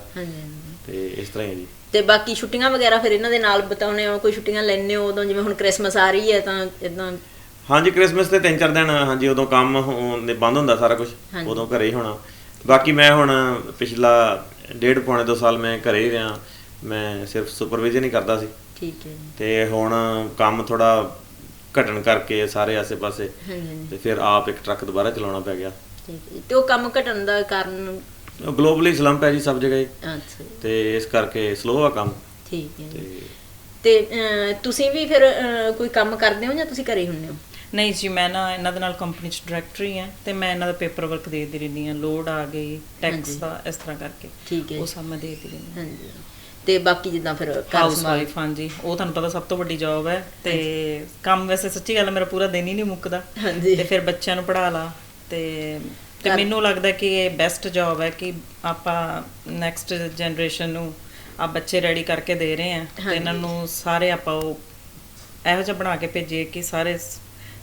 ਤੇ ਇਸ ਤਰ੍ਹਾਂ ਹੀ ਜੀ। ਤੇ ਬਾਕੀ ਛੁੱਟੀਆਂ ਵਗੈਰਾ ਫਿਰ ਇਹਨਾਂ ਦੇ ਨਾਲ ਬਿਤਾਉਣੇ ਹੋ? ਕੋਈ ਛੁੱਟੀਆਂ ਲੈਣੇ ਹੋ ਉਦੋਂ, ਜਿਵੇਂ ਹੁਣ ਕ੍ਰਿਸਮਸ ਆ ਰਹੀ ਹੈ ਤਾਂ ਇਦਾਂ? ਹਾਂਜੀ, ਕ੍ਰਿਸਮਸ ਤੇ 3-4 ਦਿਨ ਹਾਂਜੀ ਉਦੋਂ ਕੰਮ ਬੰਦ ਹੁੰਦਾ ਸਾਰਾ ਕੁਝ, ਉਦੋਂ ਘਰੇ ਹੀ ਹੋਣਾ। ਬਾਕੀ ਮੈਂ ਹੁਣ ਪਿਛਲਾ 1.5-ਪੌਣੇ 2 ਸਾਲ ਮੈਂ ਘਰੇ ਹੀ ਰਿਹਾ। ਮੈਂ ਸਿਰਫ ਸੁਪਰਵਿਜ਼ਨ ਹੀ ਕਰਦਾ ਸੀ। ਠੀਕ ਹੈ। ਤੇ ਹੁਣ ਕੰਮ ਥੋੜਾ ਘਟਣ ਕਰਕੇ ਸਾਰੇ ਆਸੇ-ਪਾਸੇ, ਤੇ ਫਿਰ ਆਪ ਇੱਕ ਟਰੱਕ ਦੁਬਾਰਾ ਚਲਾਉਣਾ ਪੈ ਗਿਆ। ਠੀਕ ਹੈ। ਤੇ ਉਹ ਕੰਮ ਘਟਣ ਦਾ ਕਾਰਨ? ਗਲੋਬਲੀ ਸਲੰਪ ਹੈ ਜੀ ਸਭ ਜਗ੍ਹਾ ਹੀ। ਅੱਛਾ। ਤੇ ਇਸ ਕਰਕੇ ਸਲੋ ਆ ਕੰਮ। ਠੀਕ ਹੈ। ਤੇ ਤੁਸੀਂ ਵੀ ਫਿਰ ਕੋਈ ਕੰਮ ਕਰਦੇ ਹੋ ਜਾਂ ਤੁਸੀਂ ਘਰੇ ਹੁੰਦੇ ਹੋ? ਨਹੀਂ ਜੀ, ਮੈਂ ਨਾ ਇਹਨਾਂ ਦੇ ਨਾਲ ਕੰਪਨੀ 'ਚ ਡਾਇਰੈਕਟਰੀ ਹਾਂ ਤੇ ਮੈਂ ਇਹਨਾਂ ਦਾ ਪੇਪਰ ਵਰਕ ਦੇਖਦੀ ਰਹਿੰਦੀ ਹਾਂ, ਲੋਡ ਆ ਗਈ ਟੈਕਸ ਦਾ, ਇਸ ਤਰ੍ਹਾਂ ਕਰਕੇ। ਠੀਕ ਹੈ। ਉਹ ਸਭ ਮੈਂ ਦੇਖਦੀ ਰਹਿੰਦੀ ਹਾਂ। ਹਾਂਜੀ। ਤੇ ਬਾਕੀ ਜਿੱਦਾਂ ਫਿਰ ਹਾਊਸ ਵਾਈਫ। ਹਾਂਜੀ, ਉਹ ਤੁਹਾਨੂੰ ਪਤਾ ਸਭ ਤੋਂ ਵੱਡੀ ਜੌਬ ਹੈ। ਤੇ ਕੰਮ ਵੈਸੇ ਸੱਚੀ ਗੱਲ ਮੇਰਾ ਪੂਰਾ ਦਿਨ ਹੀ ਨਹੀਂ ਮੁੱਕਦਾ। ਤੇ ਫਿਰ ਬੱਚਿਆਂ ਨੂੰ ਪੜ੍ਹਾ ਲਾ ਤੇ ਮੈਨੂੰ ਲੱਗਦਾ ਕਿ ਇਹ ਬੈਸਟ ਜੌਬ ਹੈ ਕਿ ਆਪਾਂ ਨੈਕਸਟ ਜਨਰੇਸ਼ਨ ਨੂੰ ਆ ਬੱਚੇ ਰੈਡੀ ਕਰਕੇ ਦੇ ਰਹੇ ਆ ਤੇ ਇਹਨਾਂ ਨੂੰ ਸਾਰੇ ਆਪਾਂ ਉਹ ਇਹੋ ਜਿਹਾ ਬਣਾ ਕੇ ਭੇਜੀਏ ਕਿ ਸਾਰੇ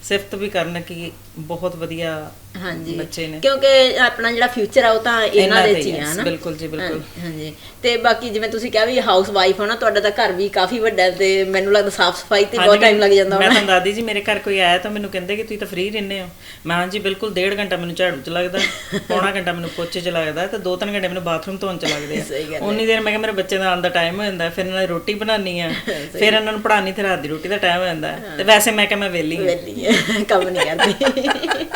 ਸਿਫਤ ਵੀ ਕਰਨ ਕਿ ਬਹੁਤ ਵਧੀਆ ਹਾਂਜੀ ਬੱਚੇ ਨੇ, ਕਿਉਂਕਿ ਆਪਣਾ ਜਿਹੜਾ ਫਿਊਚਰ ਆ ਉਹ ਤਾਂ ਇਹਨਾਂ ਦੇ ਚ ਹੀ ਆ ਨਾ। ਬਿਲਕੁਲ ਜੀ ਬਿਲਕੁਲ। ਹਾਂਜੀ ਤੇ ਬਾਕੀ ਜਿਵੇਂ ਤੁਸੀਂ ਕਿਹਾ ਵੀ ਹਾਊਸ ਵਾਈਫ ਹੋ ਨਾ, ਤੁਹਾਡਾ ਤਾਂ ਘਰ ਵੀ ਕਾਫੀ ਵੱਡਾ ਹੈ ਤੇ ਮੈਨੂੰ ਲੱਗਦਾ ਸਾਫ ਸਫਾਈ ਤੇ ਬਹੁਤ ਟਾਈਮ ਲੱਗ ਜਾਂਦਾ ਮੈਂ ਹੋਣਾ। ਤੁਹਾਨੂੰ ਦੱਸਦੀ ਜੀ, ਮੇਰੇ ਘਰ ਕੋਈ ਆਇਆ ਤਾਂ ਮੈਨੂੰ ਕਹਿੰਦੇ ਕਿ ਤੁਸੀਂ ਤਾਂ ਫ੍ਰੀ ਰਹਿੰਦੇ ਹੋ। ਮੈਂ ਹਾਂਜੀ ਬਿਲਕੁਲ, 1.5 ਘੰਟਾ ਮੈਨੂੰ ਝਾੜੂ ਚ ਲੱਗਦਾ, ਪੌਣਾ ਘੰਟਾ ਮੈਨੂੰ ਪੋਚੇ ਚ ਲੱਗਦਾ, ਤੇ 2-3 ਘੰਟੇ ਮੈਨੂੰ ਬਾਥਰੂਮ ਧੋਣ ਚ ਲੱਗਦੇ ਆ। ਉਨੀ ਦੇਰ ਮੈਂ ਕਿਹਾ ਮੇਰੇ ਬੱਚੇ ਦਾ ਆਉਣ ਦਾ ਟਾਈਮ ਹੋ ਜਾਂਦਾ, ਫਿਰ ਇਹਨਾਂ ਦੀ ਰੋਟੀ ਬਣਾਉਣੀ ਆ, ਫਿਰ ਇਹਨਾਂ ਨੂੰ ਪੜ੍ਹਾਉਣੀ, ਤੇ ਰਾਤ ਦੀ ਰੋਟੀ ਦਾ ਟਾਈਮ ਹੋ ਜਾਂਦਾ। ਤੇ ਵੈਸੇ ਮੈਂ ਕਿਹਾ ਮੈਂ ਵਿਹਲੀ ਕੰਮ ਨਹੀਂ ਕਰਦੀ।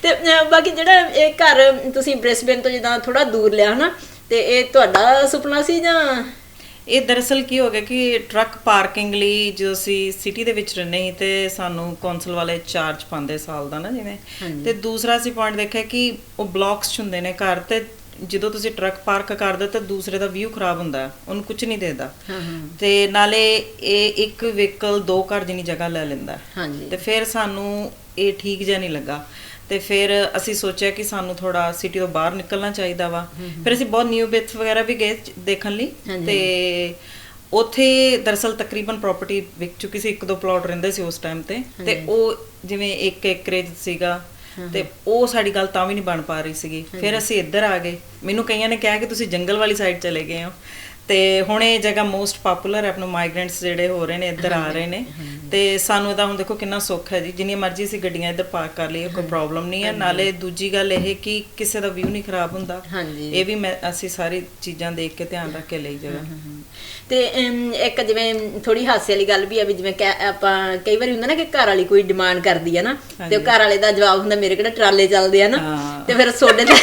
ਤੇ ਬਾਕੀ ਜਿਹੜਾ ਇਹ ਘਰ ਤੁਸੀਂ ਬ੍ਰਿਸਬੇਨ ਤੋਂ ਜਿੱਦਾਂ ਥੋੜਾ ਦੂਰ ਲਿਆ ਹਨਾ, ਤੇ ਇਹ ਤੁਹਾਡਾ ਸੁਪਨਾ ਸੀ ਜਾਂ? ਇਹ ਦਰਅਸਲ ਕੀ ਹੋ ਗਿਆ ਕਿ ਟਰੱਕ ਪਾਰਕਿੰਗ ਲਈ ਜਦੋਂ ਅਸੀਂ ਸਿਟੀ ਦੇ ਵਿੱਚ ਰਹਿੰਦੇ ਸੀ ਤੇ ਸਾਨੂੰ ਕੌਂਸਲ ਵਾਲੇ ਚਾਰਜ ਪਾਉਂਦੇ ਸਾਲ ਦਾ ਨਾ ਜਿਵੇਂ, ਤੇ ਦੂਸਰਾ ਅਸੀਂ ਪੁਆਇੰਟ ਦੇਖਿਆ ਕਿ ਉਹ ਬਲੌਕਸ ਹੁੰਦੇ ਨੇ ਘਰ, ਤੇ ਜਦੋਂ ਤੁਸੀਂ ਟਰੱਕ ਪਾਰਕ ਕਰਦੇ ਤਾਂ ਦੂਸਰੇ ਦਾ ਵਿਊ ਖਰਾਬ ਹੁੰਦਾ, ਉਹਨੂੰ ਕੁਝ ਨਹੀਂ ਦੇਦਾ, ਤੇ ਨਾਲੇ ਇਹ ਇੱਕ ਵਹੀਕਲ 2 ਘਰ ਜਿੰਨੀ ਜਗ੍ਹਾ ਲੈ ਲੈਂਦਾ। ਤੇ ਫਿਰ ਸਾਨੂੰ ਇਹ ਠੀਕ ਜਿਹਾ ਨਹੀਂ ਲੱਗਾ, ਤੇ ਫਿਰ ਅਸੀਂ ਸੋਚਿਆ ਕਿ ਸਾਨੂੰ ਥੋੜਾ ਸਿਟੀ ਤੋਂ ਬਾਹਰ ਨਿਕਲਣਾ ਚਾਹੀਦਾ ਵਾ। ਫਿਰ ਅਸੀਂ ਬਹੁਤ ਨਿਊ ਬਿਟਸ ਵਗੈਰਾ ਵੀ ਗਏ ਦੇਖਣ ਲਈ, ਤੇ ਉੱਥੇ ਦਰਅਸਲ ਤਕਰੀਬਨ ਪ੍ਰਾਪਰਟੀ ਵਿਕ ਚੁੱਕੀ ਸੀ, 1-2 ਪਲਾਟ ਰਹਿੰਦੇ ਸੀ ਉਸ ਟਾਈਮ ਤੇ ਉਹ ਜਿਵੇਂ 1 ਏਕੜੇਜ ਸੀਗਾ, ਤੇ ਉਹ ਸਾਡੀ ਗੱਲ ਤਾਂ ਵੀ ਨਹੀਂ ਬਣ ਪਾ ਰਹੀ ਸੀਗੀ। ਫਿਰ ਅਸੀਂ ਇੱਧਰ ਆ ਗਏ। ਮੈਨੂੰ ਕਈਆਂ ਨੇ ਕਿਹਾ ਕਿ ਤੁਸੀਂ ਜੰਗਲ ਵਾਲੀ ਸਾਈਡ ਚਲੇ ਗਏ ਹੋ, ਤੇ ਹੁਣ ਇਹ ਜਗ੍ਹਾ ਮੋਸਟ ਪਪੂਲਰ ਹੈ, ਆਪਣੇ ਮਾਈਗ੍ਰੈਂਟਸ ਜਿਹੜੇ ਹੋ ਰਹੇ ਨੇ ਇੱਧਰ ਆ ਰਹੇ ਨੇ, ਤੇ ਸਾਨੂੰ ਇਹਦਾ ਹੁਣ ਦੇਖੋ ਕਿੰਨਾ ਸੁੱਖ ਹੈ ਜੀ, ਜਿੰਨੀਆਂ ਮਰਜ਼ੀ ਅਸੀਂ ਗੱਡੀਆਂ ਇੱਧਰ ਪਾਰਕ ਕਰ ਲਈਏ, ਕੋਈ ਪ੍ਰੋਬਲਮ ਨਹੀਂ ਹੈ। ਨਾਲੇ ਦੂਜੀ ਗੱਲ ਇਹ ਕਿ ਕਿਸੇ ਦਾ ਵਿਊ ਨਹੀਂ ਖਰਾਬ ਹੁੰਦਾ, ਇਹ ਵੀ ਅਸੀਂ ਸਾਰੀ ਚੀਜ਼ਾਂ ਦੇਖ ਕੇ ਧਿਆਨ ਰੱਖ ਕੇ ਲਈ ਜਗ੍ਹਾ। ਤੇ ਇੱਕ ਜਿਵੇਂ ਥੋੜੀ ਹਾਸੇ ਵਾਲੀ ਗੱਲ ਵੀ ਆ ਵੀ ਜਿਵੇਂ ਆਪਾਂ ਕਈ ਵਾਰੀ ਹੁੰਦਾ ਨਾ ਕਿ ਘਰ ਵਾਲੀ ਕੋਈ ਡਿਮਾਂਡ ਕਰਦੀ ਹੈ ਨਾ, ਤੇ ਉਹ ਘਰ ਵਾਲੇ ਦਾ ਜਵਾਬ ਹੁੰਦਾ ਮੇਰੇ ਕਿਹੜਾ ਟਰਾਲੇ ਚੱਲਦੇ ਆ ਨਾ, ਤੇ ਫਿਰ ਸੋਡੇ ਤੇ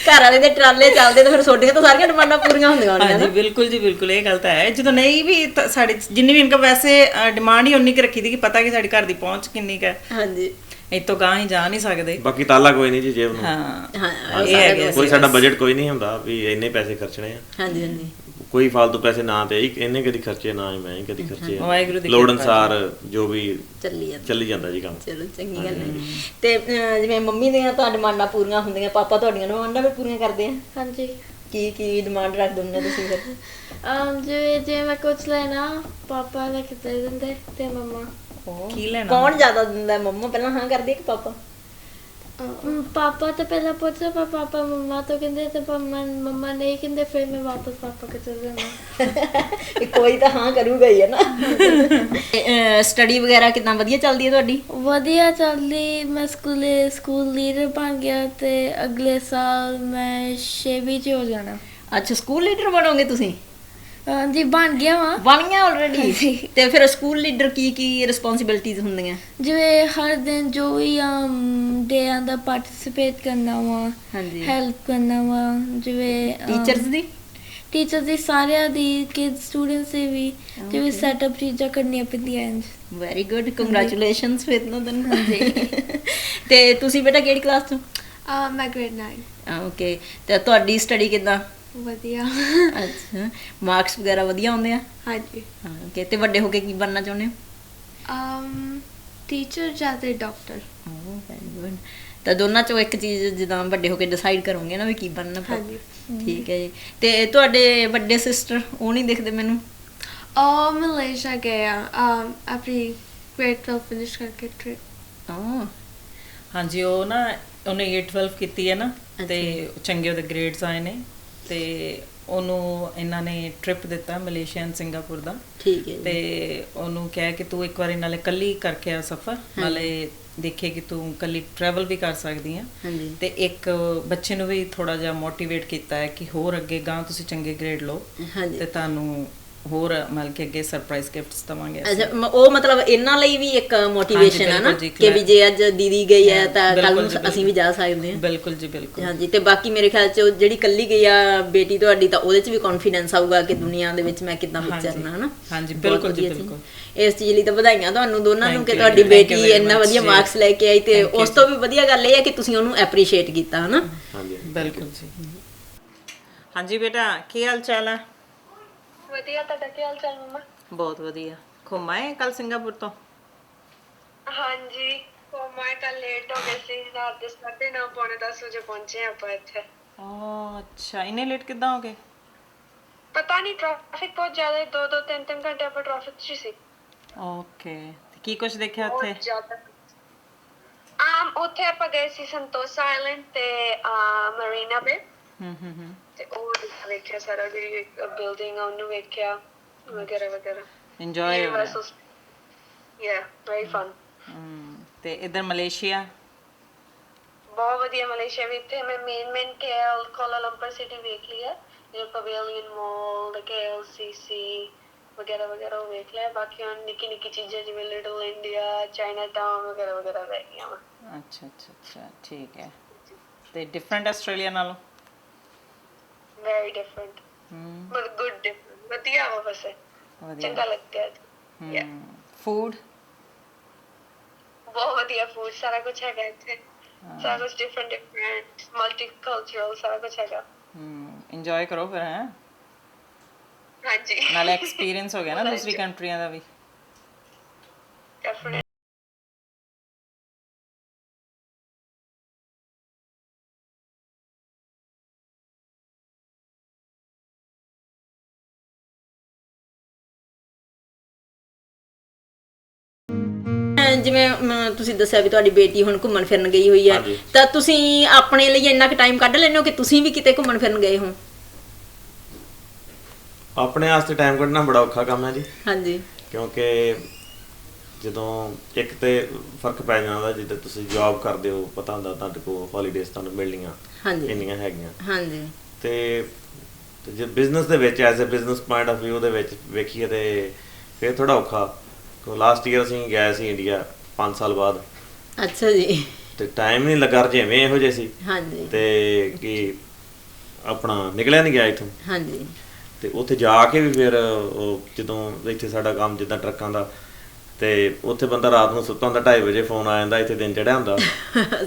ਘਰ ਵਾਲੇ ਦੇ ਟਰਾਲੇ ਚੱਲਦੇ ਤੇ ਫਿਰ ਸੋਡੀਆਂ ਤਾਂ ਸਾਰੀਆਂ ਡਿਮਾਂਡਾਂ ਪੂਰੀਆਂ ਹੁੰਦੀਆਂ ਹੋਣੀਆਂ। ਹਾਂਜੀ ਬਿਲਕੁਲ ਜੀ ਬਿਲਕੁਲ, ਇਹ ਗੱਲ ਤਾਂ ਹੈ। ਜਦੋਂ ਨਹੀਂ ਵੀ ਸਾਡੀ ਜਿੰਨੀ ਵੀ ਇਨਕਮ, ਵੈਸੇ ਡਿਮਾਂਡ ਹੀ ਉਨੀ ਕੁ ਰੱਖੀ ਦੀ ਕਿ ਪਤਾ ਕਿ ਸਾਡੀ ਘਰ ਦੀ ਪਹੁੰਚ ਕਿੰਨੀ ਕੁ ਹੈ। ਹਾਂਜੀ, ਇਹ ਤੋਂ ਗਾਂ ਹੀ ਜਾ ਨਹੀਂ ਸਕਦੇ। ਬਾਕੀ ਤਾਲਾ ਕੋਈ ਨਹੀਂ ਜੀ ਜੇਬ ਨੂੰ। ਹਾਂ ਇਹ ਹੈ ਕੋਈ ਸਾਡਾ ਬਜਟ ਕੋਈ ਨਹੀਂ ਹੁੰਦਾ ਵੀ ਇੰਨੇ ਪੈਸੇ ਖਰਚਣੇ ਆ। ਹਾਂਜੀ ਹਾਂਜੀ, ਕੋਈ ਫालतू ਪੈਸੇ ਨਾ ਤੇ ਇੰਨੇ ਕਦੀ ਖਰਚੇ ਨਾ ਮੈਂ ਹੀ ਕਦੀ ਖਰਚੇ ਆ। ਵਾਹਿਗੁਰੂ ਦੀ ਲੋੜ ਅਨਸਾਰ ਜੋ ਵੀ ਚੱਲੀ ਜਾਂਦਾ ਜੀ ਕੰਮ। ਚਲੋ ਚੰਗੀ ਗੱਲ ਹੈ। ਤੇ ਜਿਵੇਂ ਮੰਮੀ ਦੀਆਂ ਤਾਂ ਡਿਮਾਂਡਾਂ ਪੂਰੀਆਂ ਹੁੰਦੀਆਂ, ਪਾਪਾ ਤੁਹਾਡੀਆਂ ਡਿਮਾਂਡਾਂ ਵੀ ਪੂਰੀਆਂ ਕਰਦੇ ਆ? ਹਾਂਜੀ। ਕੀ ਡਿਮਾਂਡ ਰੱਖ ਦਿੰਦੇ ਤੁਸੀਂ ਫਿਰ? ਜੇ ਮੈਂ ਕੁਝ ਲੈਣਾ ਪਾਪਾ ਲੈ ਕੇ ਦੇ ਦਿੰਦੇ ਤੇ ਮੰਮਾ। ਕੀ ਲੈਣਾ? ਕੌਣ ਜ਼ਿਆਦਾ ਦਿੰਦਾ, ਮੰਮਾ ਪਹਿਲਾਂ ਹਾਂ ਕਰਦੀ ਕਿ ਪਾਪਾ? ਪਾਪਾ ਤਾਂ ਪਹਿਲਾਂ ਪੁੱਛਦਾ, ਪਰ ਪਾਪਾ ਮੰਮਾ ਤੋਂ ਕਹਿੰਦੇ ਤੇ ਮੰਮਾ ਨਹੀਂ ਕਹਿੰਦੇ, ਫਿਰ ਮੈਂ ਵਾਪਸ ਪਾਪਾ ਕੋਲ ਚਲ ਜਾਣਾ। ਕੋਈ ਤਾਂ ਹਾਂ ਕਰੂਗਾ ਹੀ ਹੈ ਨਾ। ਸਟੱਡੀ ਵਗੈਰਾ ਕਿਦਾਂ ਵਧੀਆ ਚੱਲਦੀ ਹੈ ਤੁਹਾਡੀ? ਵਧੀਆ ਚੱਲਦੀ। ਮੈਂ ਸਕੂਲ ਲੀਡਰ ਬਣ ਗਿਆ ਤੇ ਅਗਲੇ ਸਾਲ ਮੈਂ 6ਵੀਂ 'ਚ ਹੋ ਜਾਣਾ। ਅੱਛਾ, ਸਕੂਲ ਲੀਡਰ ਬਣੋਗੇ ਤੁਸੀਂ? ਹਾਂਜੀ, ਬਣ ਗਿਆ ਵਾਂ। ਬਣ ਗਿਆ ਆਲਰੇਡੀ? ਤੇ ਫਿਰ ਸਕੂਲ ਲੀਡਰ ਕੀ ਰਿਸਪੌਂਸਿਬਿਲਟੀਜ਼ ਹੁੰਦੀਆਂ? ਜਿਵੇਂ ਹਰ ਦਿਨ ਜੋ ਵੀ ਡੇਆਂ ਦਾ ਪਾਰਟਿਸਿਪੇਟ ਕਰਨਾ ਵਾ, ਹਾਂਜੀ, ਹੈਲਪ ਕਰਨਾ ਵਾ, ਜਿਵੇਂ ਟੀਚਰਸ ਦੀ ਸਾਰਿਆਂ ਦੀ, ਕਿਡਸ ਸਟੂਡੈਂਟਸ ਦੀ ਵੀ, ਜਿਵੇਂ ਸੈਟਅਪ ਚੀਜ਼ਾਂ ਕਰਨੀਆਂ ਪੈਂਦੀਆਂ। ਵੈਰੀ ਗੁੱਡ, ਕੰਗ੍ਰੈਚੁਲੇਸ਼ਨਸ ਫਿਰ ਨਾ ਤੈਨੂੰ। ਹਾਂਜੀ। ਤੇ ਤੁਸੀਂ ਬੇਟਾ ਕਿਹੜੀ ਕਲਾਸ ਤੋਂ? ਮੈਂ ਗ੍ਰੇਡ 9। ਓਕੇ, ਤੇ ਤੁਹਾਡੀ ਸਟੱਡੀ ਕਿਦਾਂ? ਵਧੀਆ। ਅੱਛਾ, ਮਾਰਕਸ ਵਗੈਰਾ ਵਧੀਆ ਆਉਂਦੇ ਆ? ਹਾਂਜੀ। ਓਕੇ, ਤੇ ਵੱਡੇ ਹੋ ਕੇ ਕੀ ਬਣਨਾ ਚਾਹੁੰਦੇ ਹੋ? ਟੀਚਰ ਜਾਂ ਤੇ ਡਾਕਟਰ। Very good. ਤਾਂ ਦੋਨਾਂ ਚੋਂ ਇੱਕ ਚੀਜ਼ ਜਿੱਦਾਂ ਵੱਡੇ ਹੋ ਕੇ ਡਿਸਾਈਡ ਕਰੋਗੇ ਨਾ ਵੀ ਕੀ ਬਣਨਾ? ਹਾਂਜੀ। ਠੀਕ ਹੈ ਜੀ। ਤੇ ਤੁਹਾਡੇ ਵੱਡੇ ਸਿਸਟਰ ਉਹ ਨਹੀਂ ਦਿਖਦੇ ਮੈਨੂੰ? ਮਲੇਸ਼ੀਆ ਗਏ ਆ ਆਪਣੀ ਗ੍ਰੇਡ 12 ਫਿਨਿਸ਼ ਕਰਕੇ ਟ੍ਰਿਪ। ਹਾਂਜੀ, ਉਹ ਨਾ ਉਹਨੇ 8-12 ਕੀਤੀ ਹੈ ਨਾ, ਤੇ ਚੰਗੇ ਉਹਦੇ ਗ੍ਰੇਡਸ ਆਏ ਨੇ, ਤੇ ਉਹਨੂੰ ਇਹਨਾਂ ਨੇ ਟ੍ਰਿਪ ਦਿੱਤਾ ਮਲੇਸ਼ੀਆ ਐਂਡ ਸਿੰਗਾਪੁਰ ਦਾ। ਠੀਕ ਹੈ। ਤੇ ਉਹਨੂੰ ਕਿਹਾ ਕਿ ਤੂੰ ਇੱਕ ਵਾਰੀ ਨਾਲੇ ਕੱਲੀ ਕਰਕੇ ਆ ਸਫ਼ਰ, ਨਾਲੇ ਦੇਖੇ ਕਿ ਤੂੰ ਕੱਲੀ ਟਰੈਵਲ ਵੀ ਕਰ ਸਕਦੀ ਆ। ਤੇ ਇੱਕ ਬੱਚੇ ਨੂੰ ਵੀ ਥੋੜਾ ਜਿਹਾ ਮੋਟੀਵੇਟ ਕੀਤਾ ਹੈ ਕਿ ਹੋਰ ਅੱਗੇ ਗਾਂ ਤੁਸੀਂ ਚੰਗੇ ਗ੍ਰੇਡ ਲਓ ਤੇ ਤੁਹਾਨੂੰ ਹੋਰ ਮਤਲਬ ਕਿ ਅੱਗੇ ਸਰਪ੍ਰਾਈਜ਼ ਗਿਫਟਸ ਦਵਾਂਗੇ। ਅੱਛਾ, ਉਹ ਮਤਲਬ ਇਹਨਾਂ ਲਈ ਵੀ ਇੱਕ ਮੋਟੀਵੇਸ਼ਨ ਹੈ ਨਾ ਕਿ ਵੀ ਜੇ ਅੱਜ ਦੀਦੀ ਗਈ ਹੈ ਤਾਂ ਕੱਲ ਨੂੰ ਅਸੀਂ ਵੀ ਜਾ ਸਕਦੇ ਹਾਂ। ਬਿਲਕੁਲ ਜੀ ਬਿਲਕੁਲ। ਹਾਂਜੀ, ਤੇ ਬਾਕੀ ਮੇਰੇ ਖਿਆਲ 'ਚ ਜਿਹੜੀ ਕੱਲੀ ਗਈ ਆ ਬੇਟੀ ਤੁਹਾਡੀ, ਤਾਂ ਉਹਦੇ 'ਚ ਵੀ ਕੌਨਫੀਡੈਂਸ ਆਊਗਾ ਕਿ ਦੁਨੀਆ ਦੇ ਵਿੱਚ ਮੈਂ ਕਿੱਦਾਂ ਵਿਚਰਨਾ, ਹਨਾ? ਹਾਂਜੀ ਬਿਲਕੁਲ ਜੀ ਬਿਲਕੁਲ। ਇਸ ਚੀਜ਼ ਲਈ ਤਾਂ ਵਧਾਈਆਂ ਤੁਹਾਨੂੰ ਦੋਨਾਂ ਨੂੰ ਕਿ ਤੁਹਾਡੀ ਬੇਟੀ ਇੰਨਾ ਵਧੀਆ ਮਾਰਕਸ ਲੈ ਕੇ ਆਈ, ਤੇ ਉਸ ਤੋਂ ਵੀ ਵਧੀਆ ਗੱਲ ਇਹ ਹੈ ਕਿ ਤੁਸੀਂ ਉਹਨੂੰ ਐਪਰੀਸ਼ੀਏਟ ਕੀਤਾ, ਹਨਾ? ਹਾਂਜੀ ਬਿਲਕੁਲ ਜੀ। ਹਾਂਜੀ ਬੇਟਾ, ਕੀ ਹਾਲ ਚਾਲ ਹੈ? ਵਧੀਆ। ਤੁਹਾਡਾ ਕੀ ਹਾਲ ਚਾਲ ਮੰਮਾ? ਬਹੁਤ ਵਧੀਆ। ਘੁੰਮ ਆਏ ਕੱਲ ਸਿੰਗਾਪੁਰ ਤੋਂ? ਹਾਂਜੀ, ਮੈਂ ਕੱਲ ਲੇਟ ਹੋ ਗਏ ਸੀ, ਰਾਤ ਦੇ 9:30 ਪੌਣੇ 10 ਵਜੇ ਪਹੁੰਚੇ ਆਪਾਂ ਇੱਥੇ। ਅੱਛਾ, ਇੰਨੇ ਲੇਟ ਕਿੱਦਾਂ ਹੋ ਗਏ? ਪਤਾ ਨਹੀਂ, ਟ੍ਰੈਫਿਕ ਬਹੁਤ ਜ਼ਿਆਦਾ, 2-3 ਘੰਟੇ ਆਪਾਂ ਟ੍ਰੈਫਿਕ 'ਚ ਸੀ। ਓਕੇ, ਕੀ ਕੁਝ ਦੇਖਿਆ ਉੱਥੇ? ਉੱਥੇ ਆਪਾਂ ਗਏ ਸੀ ਸੰਤੋਸਾ ਆਈਲੈਂਡ ਤੇ ਮਰੀਨਾ ਬੇ ਤੇ ਉਹ ਵੇਖਿਆ ਸਾਰਾ ਜਿਹੜੀ ਬਿਲਡਿੰਗ ਆ ਉਹਨੂੰ ਵੇਖਿਆ ਵਗੈਰਾ ਵਗੈਰਾ ਇੰਜੋਏ ਹੋ ਰਿਹਾ ਯਾ ਵੈਰੀ ਫਨ। ਤੇ ਇਧਰ ਮਲੇਸ਼ੀਆ ਬਹੁਤ ਵਧੀਆ ਮਲੇਸ਼ੀਆ ਵੀ ਇੱਥੇ ਮੈਂ ਮੇਨ KL ਕੋਲਾਲੰਪਰ ਸਿਟੀ ਵੇਖ ਲਿਆ ਜਿਵੇਂ ਪਵੇਲੀਅਨ ਮਾਲ ਦਾ KLCC ਵਗੈਰਾ ਵਗੈਰਾ ਉਹ ਵੇਖ ਲਿਆ ਬਾਕੀ ਹੁਣ ਨਿੱਕੀ ਨਿੱਕੀ ਚੀਜ਼ਾਂ ਜਿਵੇਂ ਲਿਟਲ ਇੰਡੀਆ ਚਾਈਨਾ ਟਾਊਨ ਵਗੈਰਾ ਵਗੈਰਾ ਵੇਖ ਗਈਆਂ ਮੈਂ। ਅੱਛਾ ਠੀਕ ਹੈ। ਤੇ ਡਿਫਰੈਂਟ ਆਸਟ੍ਰੇਲੀਆ ਨਾਲੋਂ ਵੈਰੀ ਡਿਫਰੈਂਟ ਮਤਲਬ ਗੁੱਡ ਡਿਫਰੈਂਟ ਵਧੀਆ ਵਾ ਬਸ ਚੰਗਾ ਲੱਗਿਆ। ਯਾ ਫੂਡ ਬਹੁਤ ਵਧੀਆ ਫੂਡ ਸਾਰਾ ਕੁਝ ਹੈਗਾ ਇੱਥੇ ਸਾਰਾ ਕੁਝ ਡਿਫਰੈਂਟ ਮਲਟੀਕਲਚਰਲ ਸਾਰਾ ਕੁਝ ਹੈਗਾ। ਇੰਜੋਏ ਕਰੋ ਫਿਰ ਹੈ ਹਾਂਜੀ ਨਾਲੇ ਐਕਸਪੀਰੀਅੰਸ ਹੋ ਗਿਆ ਨਾ ਦੂਸਰੀ ਕੰਟਰੀਆਂ ਦਾ ਵੀ। ਡੈਫੀਨਿਟਲੀ ਜਿਵੇਂ ਤੁਸੀਂ ਦੱਸਿਆ ਵੀ ਤੁਹਾਡੀ ਬੇਟੀ ਹੁਣ ਘੁੰਮਣ ਫਿਰਨ ਗਈ ਹੋਈ ਹੈ ਹਾਂਜੀ। ਤਾਂ ਤੁਸੀਂ ਆਪਣੇ ਲਈ ਇੰਨਾ ਕੁ ਟਾਈਮ ਕੱਢ ਲੈਂਦੇ ਹੋ ਕਿ ਤੁਸੀਂ ਵੀ ਕਿਤੇ ਘੁੰਮਣ ਫਿਰਨ ਗਏ ਹੋ? ਆਪਣੇ ਵਾਸਤੇ ਟਾਈਮ ਕੱਢਣਾ ਬੜਾ ਔਖਾ ਕੰਮ ਹੈ ਜੀ ਹਾਂਜੀ ਕਿਉਂਕਿ ਜਦੋਂ ਇੱਕ ਤੇ ਫਰਕ ਪੈ ਜਾਂਦਾ ਜਿੱਦਾਂ ਤੁਸੀਂ ਜੌਬ ਕਰਦੇ ਹੋ ਪਤਾ ਹੁੰਦਾ ਤੁਹਾਡੇ ਕੋਲ ਹੌਲੀਡੇਜ਼ ਤੁਹਾਨੂੰ ਮਿਲਣੀਆਂ ਹਾਂਜੀ ਇੰਨੀਆਂ ਹੈਗੀਆਂ ਹਾਂਜੀ ਤੇ ਜੇ ਬਿਜ਼ਨਸ ਦੇ ਵਿੱਚ as a business point of View ਦੇ ਵਿੱਚ ਵੇਖੀਏ ਤੇ ਫਿਰ ਥੋੜਾ ਔਖਾ ਕਿਉਂ ਲਾਸਟ ਈਅਰ ਅਸੀਂ ਗਏ ਸੀ ਇੰਡੀਆ 5 ਸਾਲ ਬਾਅਦ ਅੱਛਾ ਜੀ ਤੇ ਟਾਈਮ ਨਹੀਂ ਲੱਗਾ ਜਿਵੇਂ ਇਹੋ ਜਿਹੇ ਸੀ ਹਾਂਜੀ ਤੇ ਕਿ ਆਪਣਾ ਨਿਕਲਿਆ ਨਹੀਂ ਗਿਆ ਇੱਥੋਂ ਹਾਂਜੀ ਤੇ ਉੱਥੇ ਜਾ ਕੇ ਵੀ ਫਿਰ ਉਹ ਜਦੋਂ ਇੱਥੇ ਸਾਡਾ ਕੰਮ ਜਿੱਦਾਂ ਟਰੱਕਾਂ ਦਾ ਤੇ ਉੱਥੇ ਬੰਦਾ ਰਾਤ ਨੂੰ ਸੁੱਤਾ ਹੁੰਦਾ 2:30 ਵਜੇ ਫੋਨ ਆ ਜਾਂਦਾ ਇੱਥੇ ਦਿਨ ਚੜਿਆ ਹੁੰਦਾ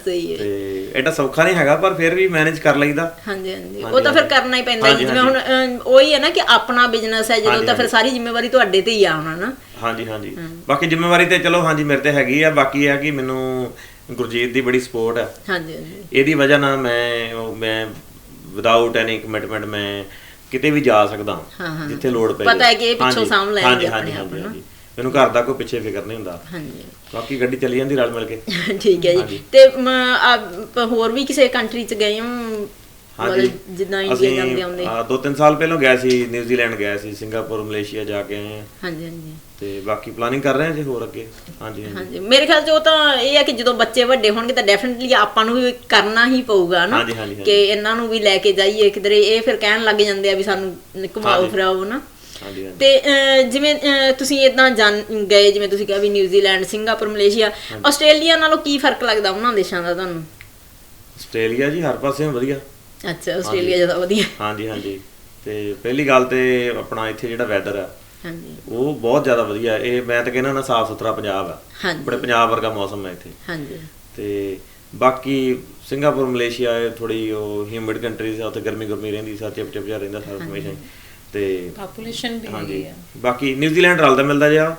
ਸਹੀ ਹੈ ਤੇ ਐਡਾ ਸੌਖਾ ਨਹੀਂ ਹੈਗਾ ਪਰ ਫਿਰ ਵੀ ਮੈਨੇਜ ਕਰ ਲਈਦਾ। ਹਾਂਜੀ ਹਾਂਜੀ ਉਹ ਤਾਂ ਫਿਰ ਕਰਨਾ ਹੀ ਪੈਂਦਾ ਜਿਵੇਂ ਹੁਣ ਉਹੀ ਹੈ ਨਾ ਕਿ ਆਪਣਾ ਬਿਜ਼ਨਸ ਹੈ ਜਦੋਂ ਤਾਂ ਫਿਰ ਸਾਰੀ ਜ਼ਿੰਮੇਵਾਰੀ ਤੁਹਾਡੇ ਤੇ ਹੀ ਆ ਹੋਣਾ ਨਾ। ਹਾਂਜੀ ਬਾਕੀ ਜ਼ਿੰਮੇਵਾਰੀ ਤੇ ਚਲੋ ਹਾਂਜੀ ਮੇਰੇ ਤੇ ਹੈਗੀ ਆ ਬਾਕੀ ਇਹ ਕਿ ਮੈਨੂੰ ਗੁਰਜੀਤ ਦੀ ਬੜੀ ਸਪੋਰਟ ਹੈ। ਹਾਂਜੀ ਹਾਂਜੀ ਇਹਦੀ ਵਜ੍ਹਾ ਨਾਲ ਮੈਂ ਵਿਦਆਊਟ ਐਨੀ ਕਮਿਟਮੈਂਟ ਮੈਂ ਕਿਤੇ ਵੀ ਜਾ ਸਕਦਾ ਜਿੱਥੇ ਲੋੜ ਪਏ। ਪਤਾ ਹੈ ਕਿ ਇਹ ਪਿੱਛੋਂ ਸਾਂਭ ਲੈਣਗੇ ਆਪਣੇ ਆਪ ਨੂੰ। ਮੈਨੂੰ ਘਰ ਦਾ ਕੋਈ ਪਿੱਛੇ ਫਿਕਰ ਨਹੀਂ ਹੁੰਦਾ। ਹਾਂਜੀ ਬਾਕੀ ਗੱਡੀ ਚੱਲੀ ਜਾਂਦੀ ਰਲ ਮਿਲ ਕੇ। ਠੀਕ ਹੈ ਜੀ ਤੇ ਹੋਰ ਵੀ ਕਿਸੇ ਕੰਟਰੀ ਚ ਗਏ ਹੋ ਹਾਂਜੀ ਜਿੱਦਾਂ ਇੰਡੀਆ ਜਾਂਦੇ ਆਉਂਦੇ? 2-3 ਸਾਲ ਪਹਿਲਾਂ ਗਏ ਸੀ ਨਿਊਜ਼ੀਲੈਂਡ ਗਏ ਸੀ ਸਿੰਗਾਪੁਰ ਮਲੇਸ਼ੀਆ ਜਾ ਕੇ ਆਏ ਹਾਂ। ਹਾਂਜੀ ਹਾਂਜੀ ਤੇ ਬਾਕੀ ਪਲਾਨਿੰਗ ਕਰ ਰਹੇ ਹਾਂ ਜੀ ਹੋਰ ਅੱਗੇ। ਹਾਂਜੀ ਹਾਂਜੀ ਮੇਰੇ ਖਿਆਲ ਚ ਉਹ ਤਾਂ ਇਹ ਹੈ ਕਿ ਜਦੋਂ ਬੱਚੇ ਵੱਡੇ ਹੋਣਗੇ ਤਾਂ ਡੈਫੀਨਿਟਲੀ ਆਪਾਂ ਨੂੰ ਵੀ ਕਰਨਾ ਹੀ ਪਊਗਾ ਨਾ ਕਿ ਇਹਨਾਂ ਨੂੰ ਵੀ ਲੈ ਕੇ ਜਾਈਏ ਕਿਧਰੇ। ਇਹ ਫਿਰ ਕਹਿਣ ਲੱਗ ਜਾਂਦੇ ਆ ਵੀ ਸਾਨੂੰ ਘੁਮਾਓ ਫਿਰਾਓ ਨਾ। ਤੇ ਜਿਵੇਂ ਤੁਸੀਂ ਇਦਾਂ ਗਏ ਜਿਵੇਂ ਤੁਸੀਂ ਕਿਹਾ ਵੀ ਨਿਊਜ਼ੀਲੈਂਡ ਸਿੰਗਾਪੁਰ ਮਲੇਸ਼ੀਆ ਆਸਟ੍ਰੇਲੀਆ ਨਾਲੋਂ ਕੀ ਫਰਕ ਲੱਗਦਾ ਉਹਨਾਂ ਦੇਸ਼ਾਂ ਦਾ ਤੁਹਾਨੂੰ? ਆਸਟ੍ਰੇਲੀਆ ਜੀ ਹਰ ਪਾਸੇ ਵਧੀਆ। ਅੱਛਾ ਆਸਟ੍ਰੇਲੀਆ ਜ਼ਿਆਦਾ ਵਧੀਆ। ਹਾਂਜੀ ਤੇ ਪਹਿਲੀ ਗੱਲ ਤੇ ਆਪਣਾ ਇੱਥੇ ਜਿਹੜਾ ਵੈਦਰ ਆ ਹਾਂਜੀ ਉਹ ਬਹੁਤ ਜ਼ਿਆਦਾ ਵਧੀਆ। ਇਹ ਮੈਂ ਤਾਂ ਕਹਿੰਦਾ ਨਾ ਸਾਫ ਸੁਥਰਾ ਪੰਜਾਬ ਆ ਆਪਣੇ ਪੰਜਾਬ ਵਰਗਾ ਮੌਸਮ ਹੈ ਇੱਥੇ। ਹਾਂਜੀ ਤੇ ਬਾਕੀ ਸਿੰਗਾਪੁਰ ਮਲੇਸ਼ੀਆ ਥੋੜੀ ਉਹ ਹਿਊਮਿਡ ਕੰਟਰੀਜ਼ ਆ ਉੱਥੇ ਗਰਮੀ ਰਹਿੰਦੀ ਸਾਰ ਚਿਪ ਜਿਹਾ ਰਹਿੰਦਾ ਸਾਰਾ ਹਮੇਸ਼ਾ ਹੀ ਤੇ ਪਾਪੂਲੇਸ਼ਨ ਵੀ ਹਾਂਜੀ ਬਾਕੀ ਨਿਊਜ਼ੀਲੈਂਡ ਰਲਦਾ ਮਿਲਦਾ ਜਿਹਾ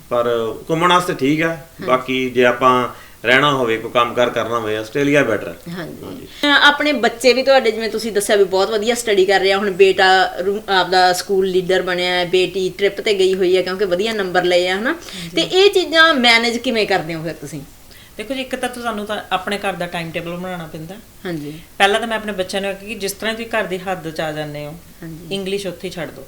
ਪਰ ਘੁੰਮਣ ਵਾਸਤੇ ਠੀਕ ਆ। ਬਾਕੀ ਜੇ ਆਪਾਂ ਰਹਿਣਾ ਹੋਵੇ ਕੋਈ ਕੰਮਕਾਰ ਕਰਨਾ ਹੋਵੇ ਆਸਟ੍ਰੇਲੀਆ ਬੈਟਰ ਹੈ। ਹਾਂਜੀ ਆਪਣੇ ਬੱਚੇ ਵੀ ਤੁਹਾਡੇ ਜਿਵੇਂ ਤੁਸੀਂ ਦੱਸਿਆ ਵੀ ਬਹੁਤ ਵਧੀਆ ਸਟੱਡੀ ਕਰ ਰਿਹਾ ਹੁਣ ਬੇਟਾ ਆਪਦਾ ਸਕੂਲ ਲੀਡਰ ਬਣਿਆ ਹੈ ਬੇਟੀ ਟ੍ਰਿਪ ਤੇ ਗਈ ਹੋਈ ਹੈ ਕਿਉਂਕਿ ਵਧੀਆ ਨੰਬਰ ਲਏ ਆ ਹਨਾ ਤੇ ਇਹ ਚੀਜ਼ਾਂ ਮੈਨੇਜ ਕਿਵੇਂ ਕਰਦੇ ਹੋ ਫਿਰ ਤੁਸੀਂ? ਦੇਖੋ ਜੀ ਇੱਕ ਤਾਂ ਤੁਹਾਨੂੰ ਤਾਂ ਆਪਣੇ ਘਰ ਦਾ ਟਾਈਮ ਟੇਬਲ ਬਣਾਉਣਾ ਪੈਂਦਾ। ਹਾਂਜੀ ਪਹਿਲਾਂ ਤਾਂ ਮੈਂ ਆਪਣੇ ਬੱਚਿਆਂ ਨੂੰ ਕਿ ਜਿਸ ਤਰ੍ਹਾਂ ਤੁਸੀਂ ਘਰ ਦੀ ਹੱਦ 'ਚ ਆ ਜਾਂਦੇ ਹੋ ਇੰਗਲਿਸ਼ ਉੱਥੇ ਹੀ ਛੱਡ ਦਿਓ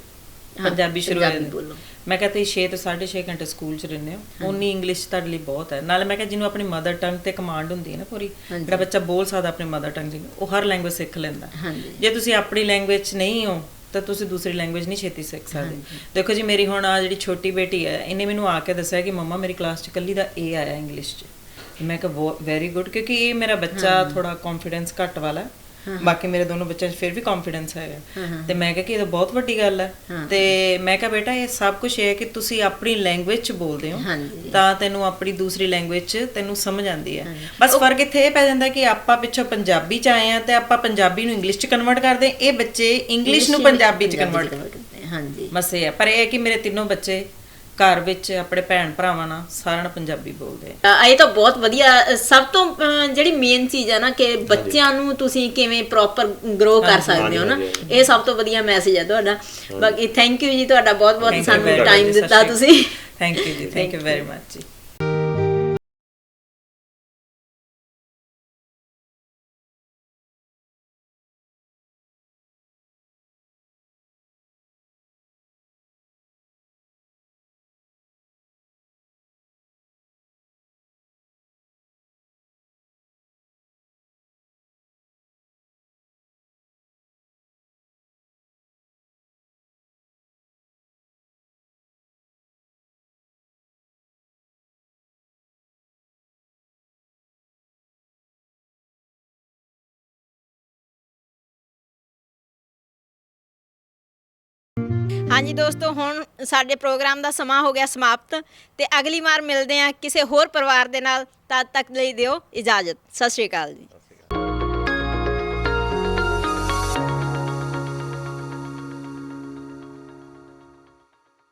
ਪੰਜਾਬੀ ਸ਼ੁਰੂ ਹੋ ਜਾਂਦੀ। ਮੈਂ ਕਿਹਾ ਤੁਸੀਂ 6 ਤੋਂ 6.5 ਘੰਟੇ ਸਕੂਲ 'ਚ ਰਹਿੰਦੇ ਹੋ ਉਨੀ ਇੰਗਲਿਸ਼ ਤੁਹਾਡੇ ਲਈ ਬਹੁਤ ਹੈ। ਨਾਲੇ ਮੈਂ ਕਿਹਾ ਜਿਹਨੂੰ ਆਪਣੀ ਮਦਰ ਟੰਗ ਤੇ ਕਮਾਂਡ ਹੁੰਦੀ ਹੈ ਨਾ ਪੂਰੀ ਜਿਹੜਾ ਬੱਚਾ ਬੋਲ ਸਕਦਾ ਆਪਣੀ ਮਦਰ ਟੰਗ 'ਚ ਉਹ ਹਰ ਲੈਂਗੁਏਜ ਸਿੱਖ ਲੈਂਦਾ। ਜੇ ਤੁਸੀਂ ਆਪਣੀ ਲੈਂਗੁਏਜ 'ਚ ਨਹੀਂ ਹੋ ਤਾਂ ਤੁਸੀਂ ਦੂਸਰੀ ਲੈਂਗੁਏਜ ਨਹੀਂ ਛੇਤੀ ਸਿੱਖ ਸਕਦੇ। ਦੇਖੋ ਜੀ ਮੇਰੀ ਹੁਣ ਆ ਜਿਹੜੀ ਛੋਟੀ ਬੇਟੀ ਹੈ ਇਹਨੇ ਮੈਨੂੰ ਆ ਕੇ ਦੱਸਿਆ ਕਿ ਮੰਮਾ ਮੇਰੀ ਕਲਾਸ 'ਚ ਇਕੱਲੀ ਦਾ A ਆਇਆ ਇੰਗਲਿਸ਼ 'ਚ। ਮੈਂ ਕਿਹਾ ਵੈਰੀ ਗੁੱਡ ਕਿਉਂਕਿ ਇਹ ਮੇਰਾ ਬੱਚਾ ਥੋੜਾ ਕੌਨਫੀਡੈਂਸ ਘੱਟ ਵਾਲਾ ਬਾਕੀ ਮੇਰੇ ਦੋਨੋਂ ਬੱਚਿਆਂ 'ਚ ਫਿਰ ਵੀ ਕੌਨਫੀਡੈਂਸ ਹੈਗਾ ਤੇ ਮੈਂ ਕਿਹਾ ਕਿ ਇਹ ਤਾਂ ਬਹੁਤ ਵੱਡੀ ਗੱਲ ਹੈ। ਤੇ ਮੈਂ ਕਿਹਾ ਬੇਟਾ ਇਹ ਸਭ ਕੁਝ ਇਹ ਹੈ ਕਿ ਤੁਸੀਂ ਆਪਣੀ ਲੈਂਗੁਏਜ 'ਚ ਬੋਲਦੇ ਹੋ ਤਾਂ ਤੈਨੂੰ ਆਪਣੀ ਦੂਸਰੀ ਲੈਂਗੁਏਜ 'ਚ ਤੈਨੂੰ ਸਮਝ ਆਉਂਦੀ ਹੈ। ਬਸ ਫਰਕ ਇੱਥੇ ਇਹ ਪੈ ਜਾਂਦਾ ਕਿ ਆਪਾਂ ਪਿੱਛੋਂ ਪੰਜਾਬੀ 'ਚ ਆਏ ਆ ਤੇ ਆਪਾਂ ਪੰਜਾਬੀ ਨੂੰ ਇੰਗਲਿਸ਼ 'ਚ ਕਨਵਰਟ ਕਰਦੇ ਇਹ ਬੱਚੇ ਇੰਗਲਿਸ਼ ਨੂੰ ਪੰਜਾਬੀ 'ਚ ਕਨਵਰਟ ਕਰਦੇ। ਹਾਂਜੀ ਬਸ ਇਹ ਹੈ ਪਰ ਇਹ ਕਿ ਮੇਰੇ ਤਿੰਨੋਂ ਬੱਚੇ ਘਰ ਵਿੱਚ ਆਪਣੇ ਭੈਣ ਭਰਾਵਾਂ ਨਾਲ ਸਾਰਿਆਂ ਨਾਲ ਪੰਜਾਬੀ ਬੋਲਦੇ ਆ। ਇਹ ਤਾਂ ਬਹੁਤ ਵਧੀਆ ਸਭ ਤੋਂ ਜਿਹੜੀ ਮੇਨ ਚੀਜ਼ ਹੈ ਨਾ ਕਿ ਬੱਚਿਆਂ ਨੂੰ ਤੁਸੀਂ ਕਿਵੇਂ ਪ੍ਰੋਪਰ ਗਰੋ ਕਰ ਸਕਦੇ ਹੋ ਨਾ ਇਹ ਸਭ ਤੋਂ ਵਧੀਆ ਮੈਸੇਜ ਹੈ ਤੁਹਾਡਾ। ਬਾਕੀ ਥੈਂਕ ਯੂ ਜੀ ਤੁਹਾਡਾ ਬਹੁਤ ਬਹੁਤ ਸਾਨੂੰ ਟਾਈਮ ਦਿੱਤਾ ਤੁਸੀਂ। ਥੈਂਕ ਯੂ ਜੀ ਥੈਂਕ ਯੂ ਵੈਰੀ ਮਚ ਜੀ। ਹਾਂਜੀ ਦੋਸਤੋ, ਹੁਣ ਸਾਡੇ ਪ੍ਰੋਗਰਾਮ ਦਾ ਸਮਾਂ ਹੋ ਗਿਆ ਸਮਾਪਤ ਤੇ ਅਗਲੀ ਵਾਰ ਮਿਲਦੇ ਹਾਂ ਕਿਸੇ ਹੋਰ ਪਰਿਵਾਰ ਦੇ ਨਾਲ। ਤਦ ਤੱਕ ਲਈ ਦਿਓ ਇਜਾਜ਼ਤ। ਸਤਿ ਸ਼੍ਰੀ ਅਕਾਲ ਜੀ।